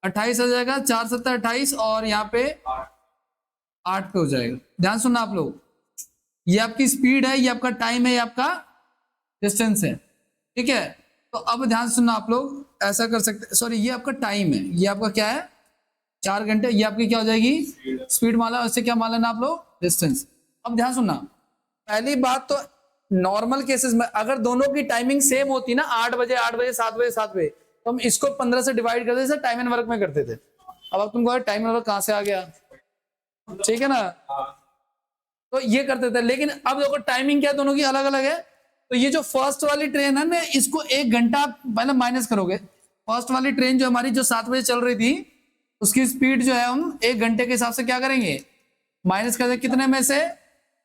28 आ जाएगा, 4×7 = 28, और यहाँ पे 8 पे हो जाएगा। ध्यान सुनना आप लोग, ये आपकी स्पीड है, ये आपका टाइम है, ये आपका डिस्टेंस है, ठीक है। तो अब ध्यान सुनना आप लोग, ऐसा कर सकते, सॉरी ये आपका टाइम है, ये आपका क्या है 4 घंटे, ये आपकी क्या हो जाएगी स्पीड माला, उससे क्या मान लेना आप लोग डिस्टेंस। अब ध्यान सुनना, पहली बात तो नॉर्मल केसेस में अगर दोनों की टाइमिंग सेम होती ना, 8 बजे 8 बजे, 7 बजे 7 बजे, तो हम इसको 15 से डिवाइड करते थे, टाइम एंड वर्क में करते थे। अब आप तुमको टाइम एंड वर्क कहां से आ गया, ठीक है ना। तो ये करते थे, लेकिन अब देखो टाइमिंग क्या दोनों की अलग अलग है। तो ये जो फर्स्ट वाली ट्रेन है ना, इसको 1 घंटा पहले माइनस करोगे। फर्स्ट वाली ट्रेन जो हमारी जो 7 बजे चल रही थी, उसकी स्पीड जो है हम 1 घंटे के हिसाब से क्या करेंगे, माइनस कर देंगे, कितने में से,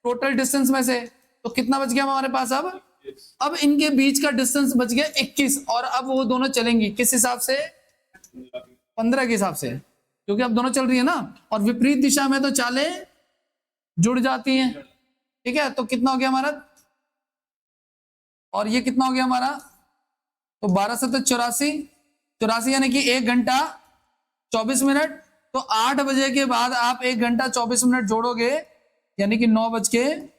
टोटल डिस्टेंस में से। तो कितना बच गया हमारे पास अब इनके बीच का डिस्टेंस बच गया 21, और अब वो दोनों चलेंगी किस हिसाब से, 15 के हिसाब से, क्योंकि अब दोनों चल रही है ना, और विपरीत दिशा में तो चालें जुड़ जाती हैं, ठीक है। तो कितना हो गया हमारा, और ये कितना हो गया हमारा, तो 12×7 = 84, 84 यानी कि 1 घंटा 24 मिनट। तो 8 बजे के बाद आप 1 घंटा 24 मिनट जोड़ोगे, यानी कि 9:24 है।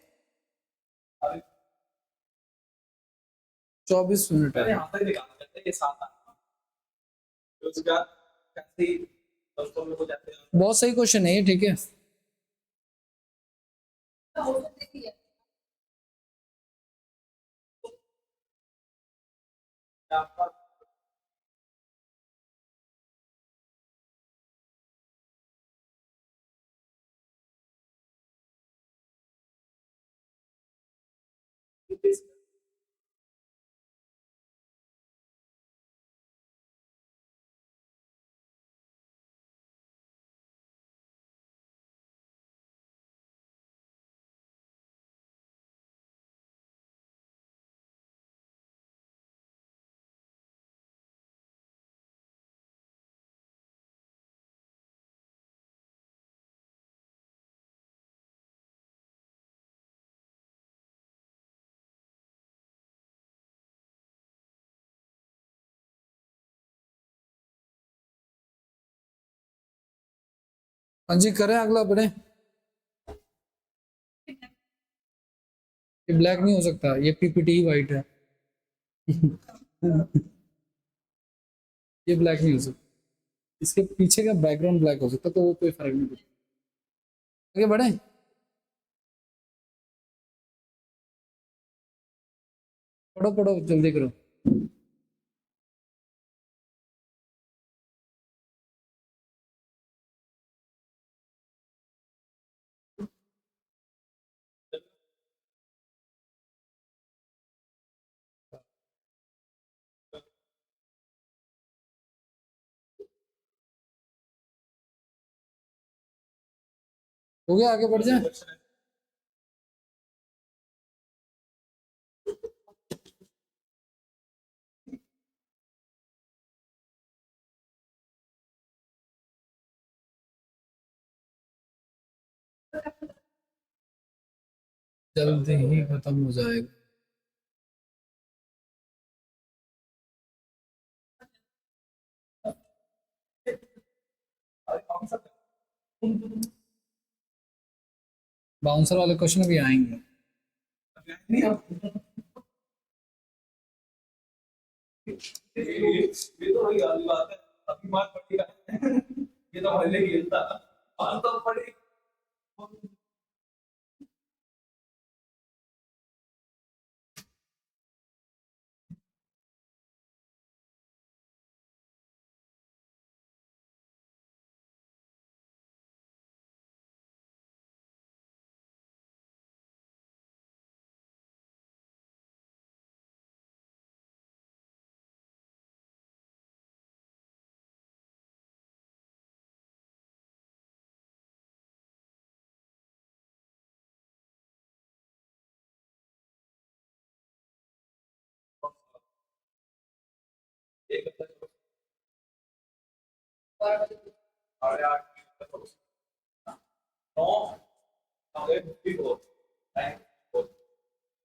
बहुत सही क्वेश्चन है ये, ठीक है। हाँ जी, करें अगला बढ़े। ये ब्लैक नहीं हो सकता, ये पीपीटी ही वाइट है। ये ब्लैक नहीं हो सकता, इसके पीछे का बैकग्राउंड ब्लैक हो सकता, तो वो कोई फर्क नहीं पड़ता। आगे बढ़े, पढ़ो पढ़ो जल्दी करो। हो गया, आगे बढ़ जाए। जल्दी ही खत्म हो जाएगा। बाउंसर वाले क्वेश्चन भी आएंगे। ये तो वही वाली बात है, अभी बात पड़ेगा। ये तो पहले खेलता, बात तो पड़ेगी।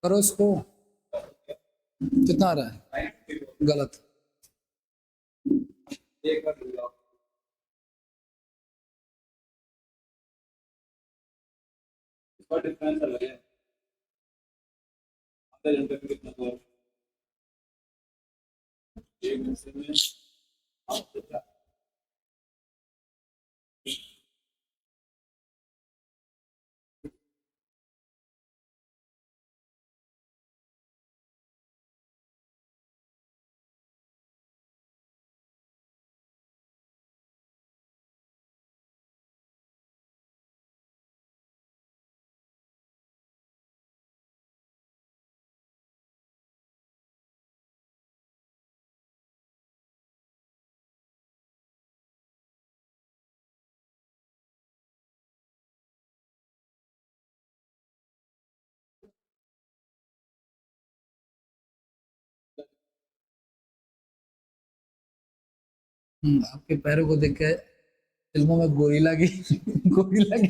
करो इसको, कितना आ रहा है? गलत। डिफरेंस अलग है, आधे घंटे में कितना हुआ? एक घंटे में आपके पैरों को देख के फिल्मों में गोरिल्ला की गोरिल्ला की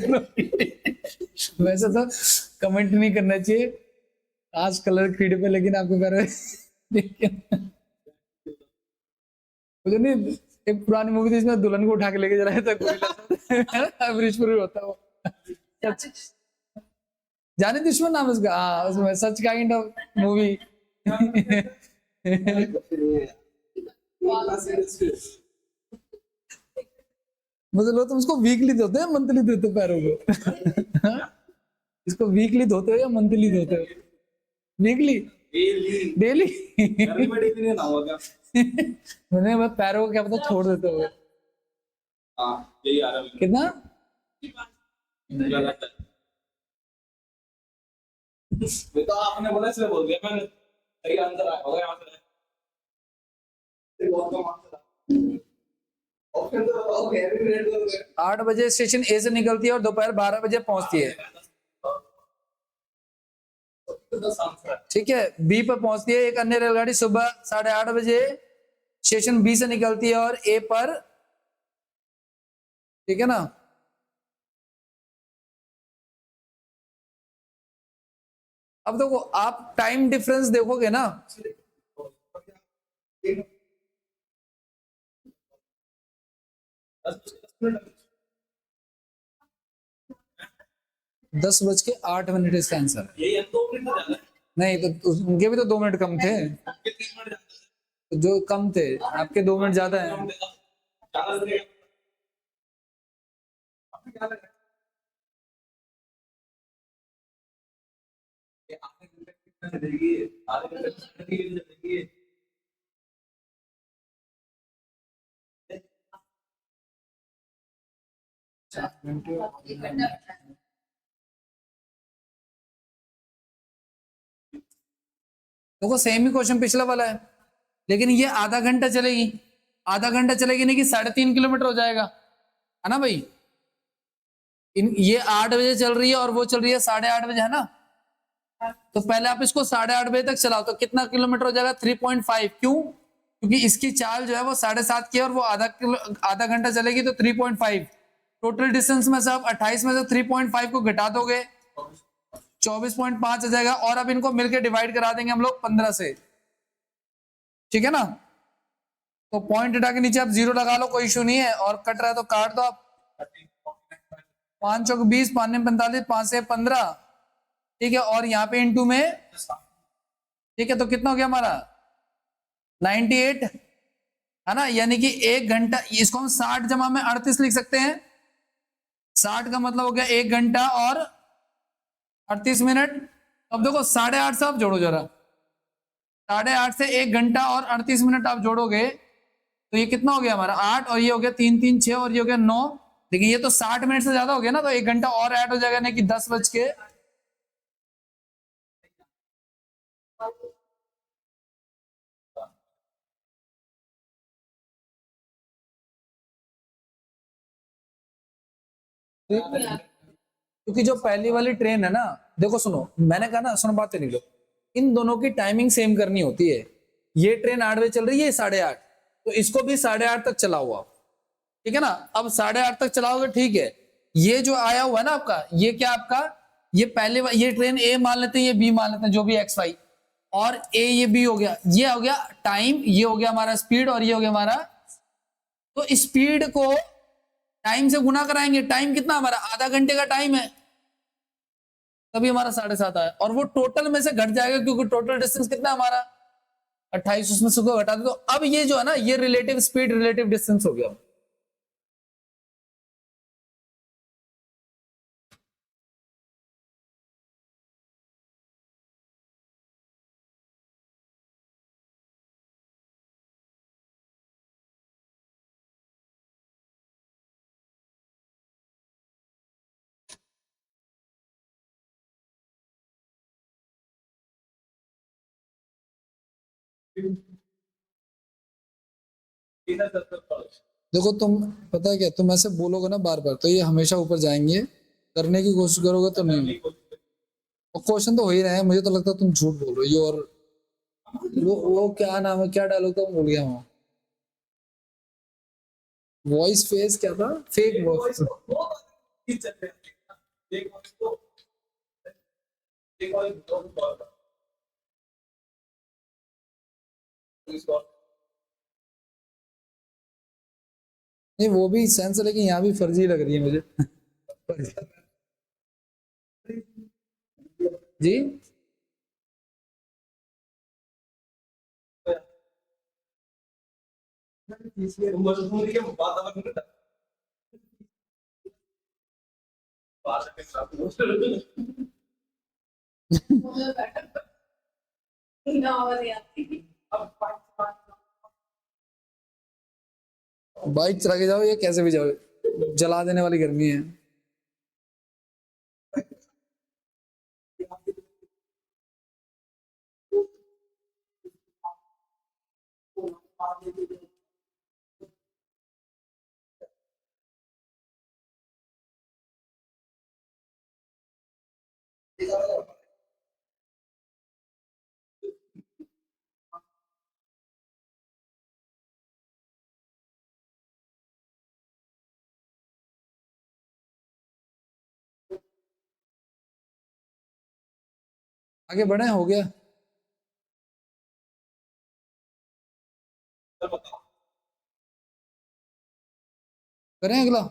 वैसे तो कमेंट नहीं करना चाहिए आज कलर क्रीड पे, लेकिन आपके पैरों देख के मुझे नहीं, एक पुरानी मूवी थी इसमें दुल्हन को उठा के लेके जा रहा था गोरिल्ला ब्रिजपुर होता है वो। जाने दुश्मन नाम उसका, हाँ उसमें सच काइंड ऑफ मूवी। मतलब तुम उसको वीकली धोते हो मंथली धोते हो पैरों को? इसको वीकली धोते हो या मंथली धोते हो? Weekly, daily. मैंने मैं पैरों को क्या पता छोड़ देते हो? यही आ रहा है कितना? तो आपने बोला इसलिए बोल दिया मैंने, सही आंसर आया होगा यहाँ से। 8 बजे स्टेशन ए से निकलती है और दोपहर 12 बजे पहुंचती है। ठीक है, बी पर पहुंचती है। एक अन्य रेलगाड़ी सुबह 8:30 बजे स्टेशन बी से निकलती है और ए पर, ठीक है ना? अब देखो आप टाइम डिफरेंस देखोगे ना, 10:08 इसका आंसर। नहीं तो उनके भी तो 2 मिनट कम थे, तो जो कम थे आपके 2 मिनट ज्यादा है। देखो सेम ही क्वेश्चन पिछला वाला है, लेकिन ये आधा घंटा चलेगी। आधा घंटा चलेगी नहीं कि 3.5 किलोमीटर हो जाएगा, है ना भाई? ये 8 बजे चल रही है और वो चल रही है 8:30 बजे, है ना? तो पहले आप इसको 8:30 बजे तक चलाओ तो कितना किलोमीटर हो जाएगा? 3.5। क्यों? क्योंकि इसकी चाल जो है वो 7:30 की है और वो आधा घंटा चलेगी, तो 3.5। टोटल डिस्टेंस में से आप 28 में से 3.5 को घटा दोगे 24.5 आ जाएगा। और अब इनको मिलकर डिवाइड करा देंगे हम लोग 15 से, ठीक है ना? तो पॉइंट हटा के नीचे आप 0 लगा लो, कोई इशू नहीं है। और कट रहा है तो काट दो आप। 5 चौक 20, 5 ने 45, 5 से 15, ठीक है। और यहाँ पे इंटू में, ठीक है, तो कितना हो गया हमारा? 98, है ना? यानी कि 1 घंटा, इसको हम 60 जमा में 38 लिख सकते हैं। 60 का मतलब हो गया 1 घंटा और 38 मिनट। अब देखो 8:30 से आप जोड़ो जरा, 8:30 से 1 घंटा और 38 मिनट आप जोड़ोगे तो ये कितना हो गया हमारा? 8, और ये हो गया 3 3 6, और ये हो गया 9। लेकिन ये तो 60 मिनट से ज्यादा हो गया ना, तो 1 घंटा और ऐड हो जाएगा, नहीं कि 10 बज के, क्योंकि जो पहली वाली ट्रेन है ना, देखो सुनो, मैंने कहा ना, सुनो बात नहीं लो, इन दोनों की टाइमिंग सेम करनी होती है। ये ट्रेन 8 बजे चल रही है, 8:30, तो इसको भी 8:30 तक चलाओ आप, ठीक है ना। अब 8:30 तक चलाओगे, ठीक है। ये जो आया हुआ है ना आपका, ये क्या आपका, ये पहले ये ट्रेन ए मान लेते हैं, ये बी मान लेते हैं, जो भी एक्स वाई, और ए ये बी हो गया, ये हो गया टाइम, ये हो गया हमारा स्पीड, और ये हो गया हमारा, तो स्पीड को टाइम से गुना कराएंगे। टाइम कितना हमारा, आधा घंटे का टाइम है, तभी हमारा 7:30 आया, और वो टोटल में से घट जाएगा, क्योंकि टोटल डिस्टेंस कितना है हमारा 28, उसमें से को घटा दो। तो अब ये जो है ना, ये रिलेटिव स्पीड रिलेटिव डिस्टेंस हो गया। देखो तुम, पता है क्या, तुम ऐसे बोलोगे ना बार बार, तो ये हमेशा ऊपर जाएंगे, करने की कोशिश करोगे तो नहीं। और क्वेश्चन तो हो ही रहे हैं, मुझे तो लगता है तुम झूठ बोल रही हो। और वो क्या नाम है, क्या डायलॉग था, मैं भूल गया हूँ। वॉइस फेस क्या था, फेक वॉइस। नहीं वो भी सेंस है, लेकिन यहाँ भी फर्जी लग रही है मुझे। जी। बाइक चला के जाओ या कैसे भी जाओ, जला देने वाली गर्मी है। आगे बढ़े, हो गया। करें अगला।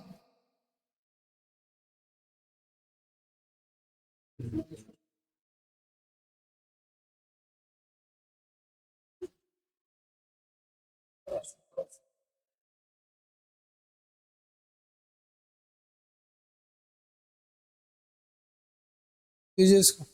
कीजिए इसको।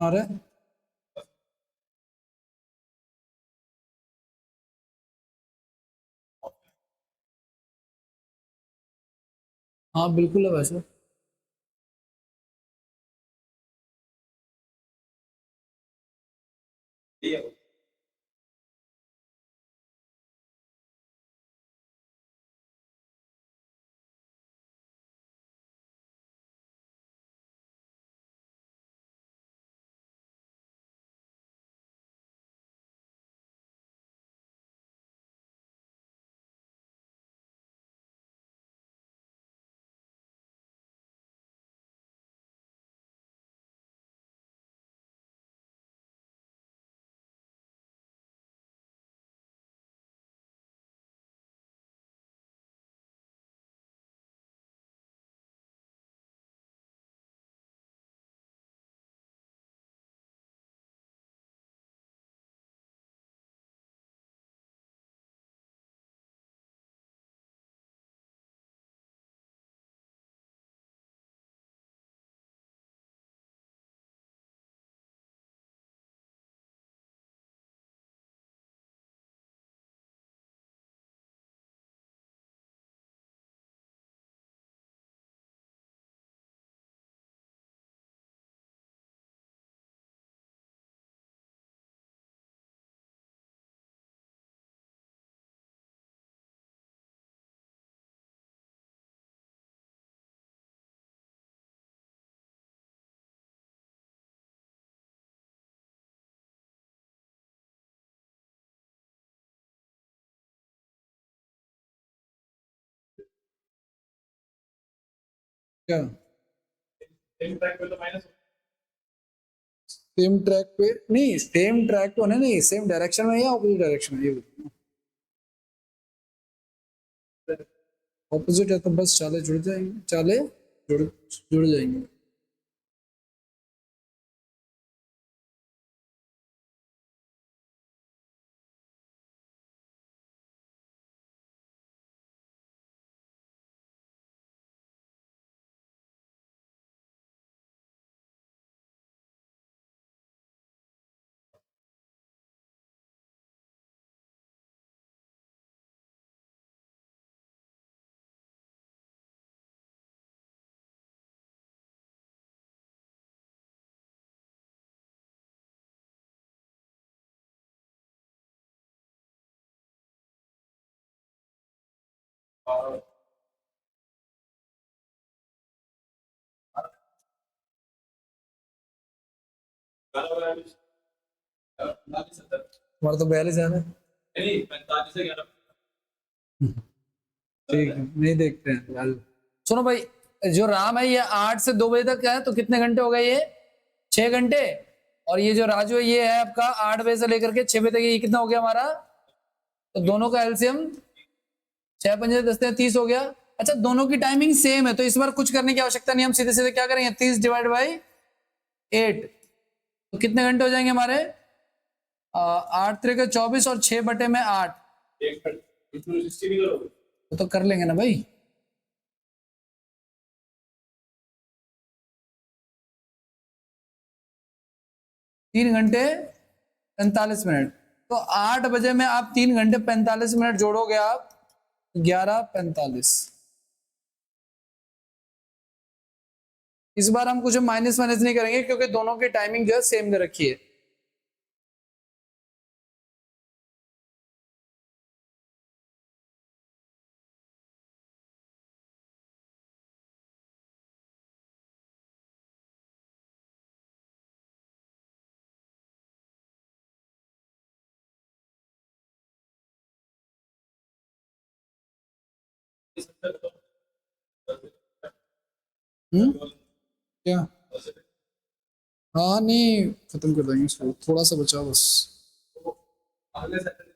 अरे हाँ बिल्कुल है वैसे। क्या सेम ट्रैक पे तो माइनस सेम ट्रैक पे नहीं, सेम ट्रैक पे होने नहीं, सेम डायरेक्शन में या ऑपोजिट डायरेक्शन में, ये ऑपोजिट है तो बस चाले जुड़ जाएंगे, चाले जुड़ जुड़ जाएंगे। हमारा तो 42 है ना। नहीं 45 से 11 ठीक है, नहीं देखते हैं फिलहाल। सुनो भाई, जो राम है ये 8 से 2 बजे तक है, तो कितने घंटे हो गए ये? 6 घंटे। और ये जो राजू है ये है आपका 8 बजे से लेकर के 6 बजे तक, ये कितना हो गया हमारा? तो दोनों का एलसीएम 6 5 10 30 हो गया। अच्छा, दोनों की टाइमिंग सेम है, तो इस बार कुछ करने की आवश्यकता नहीं, हम सीधे सीधे क्या करेंगे, 30 डिवाइड बाई 8, तो कितने घंटे हो जाएंगे हमारे? 8 3 24 और 6/8। एक इसमें 60 नहीं करोगे तो कर लेंगे ना भाई। 3 घंटे 45 मिनट। तो 8 बजे में आप 3 घंटे 45 मिनट जोड़ोगे आप, 11:45। इस बार हम कुछ माइनस माइनस नहीं करेंगे क्योंकि दोनों की टाइमिंग जो है सेम दे रखी है। क्या? हाँ नहीं, खत्म कर देंगे इसको, थोड़ा सा बचा बस। अगले सैटरडे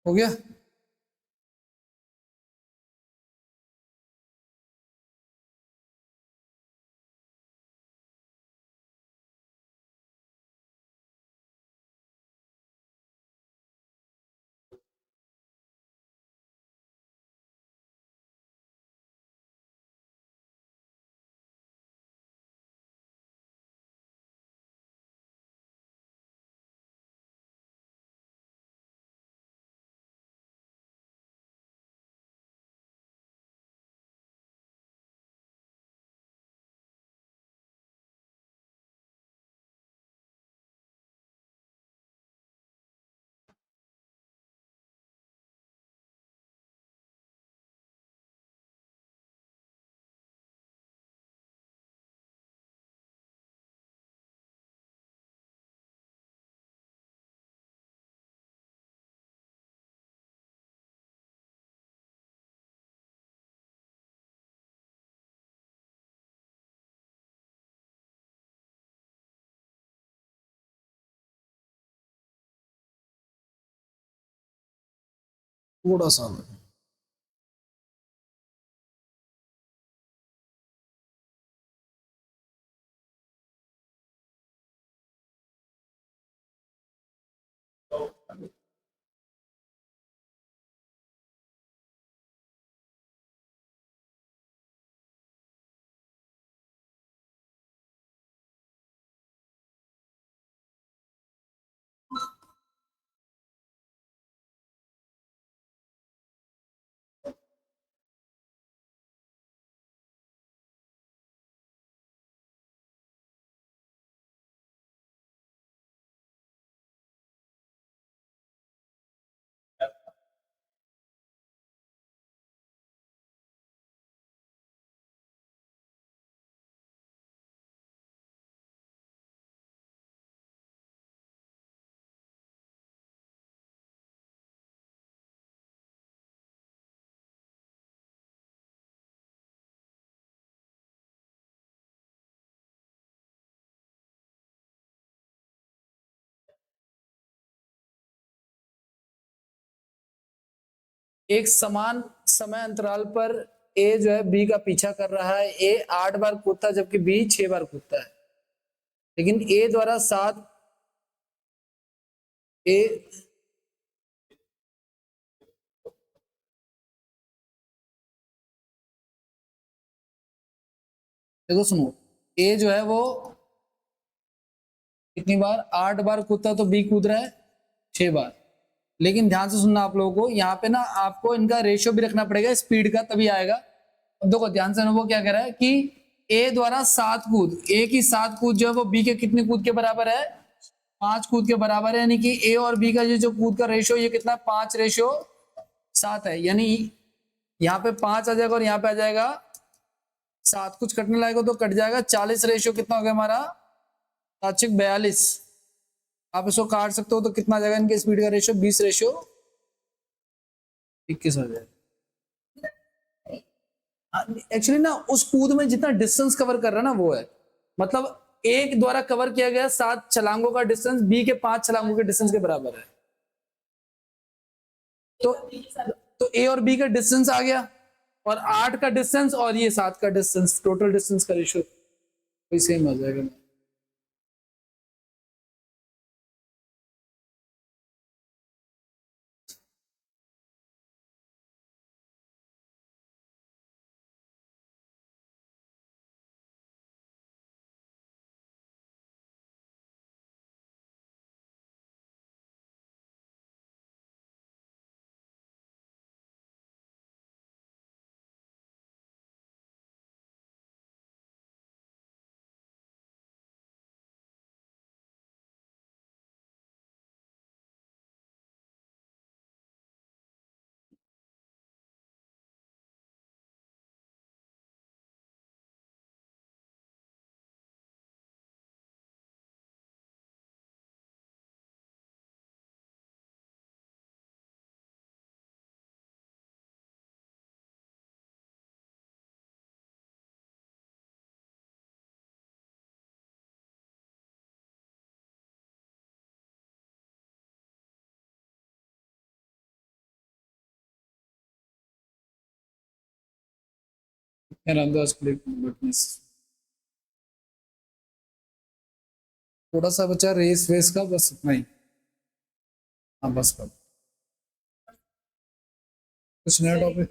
हो गया। थोड़ा सा एक समान समय अंतराल पर ए जो है बी का पीछा कर रहा है। ए 8 बार कूदता है जबकि बी 6 बार कूदता है, लेकिन ए द्वारा 7 ए देखो सुनो, ए जो है वो कितनी बार 8 बार कूदता है तो बी कूद रहा है 6 बार। लेकिन ध्यान से सुनना आप लोगों को, यहाँ पे ना आपको इनका रेशियो भी रखना पड़ेगा स्पीड का, तभी आएगा। अब देखो ध्यान से, वो क्या कह रहा है कि ए द्वारा 7 कूद, ए की 7 कूद जो है वो बी के कितने कूद के बराबर है, 5 कूद के बराबर है। यानी कि ए और बी का ये जो कूद का रेशियो ये कितना 5:7 है। यानी यहाँ पे 5 आ जाएगा और यहाँ पे आ जाएगा 7, कुछ कटने लायक हो तो कट जाएगा। 40 रेशियो कितना हो गया हमारा, 7:42। आप इसको काट सकते हो तो कितना आ जाएगा इनके स्पीड का रेशियो, 20:21 आ जाएगा। एक्चुअली ना उस कूद में जितना डिस्टेंस कवर कर रहा है ना वो है, मतलब एक द्वारा कवर किया गया 7 छलांगों का डिस्टेंस बी के 5 छलांगों के डिस्टेंस के बराबर है। तो ए और बी का डिस्टेंस आ गया, और 8 का डिस्टेंस और ये 7 का डिस्टेंस, टोटल डिस्टेंस का रेशियो वही सेम आ जाएगा। थोड़ा सा बचा रेस वेस का, बस इतना ही। हाँ बस कर, कुछ नया टॉपिक।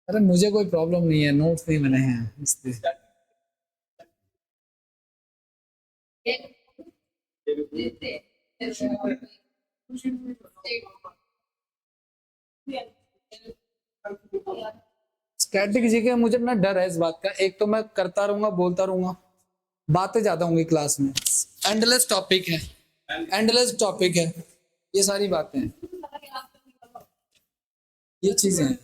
अरे मुझे कोई प्रॉब्लम नहीं है, नोट्स नहीं बने हैं इसलिए। स्टैटिक जीके मुझे ना डर है इस बात का, एक तो मैं करता रहूंगा, बोलता रहूंगा, बातें ज्यादा होंगी क्लास में, एंडलेस टॉपिक है, एंडलेस टॉपिक है, ये सारी बातें हैं, ये चीजें हैं।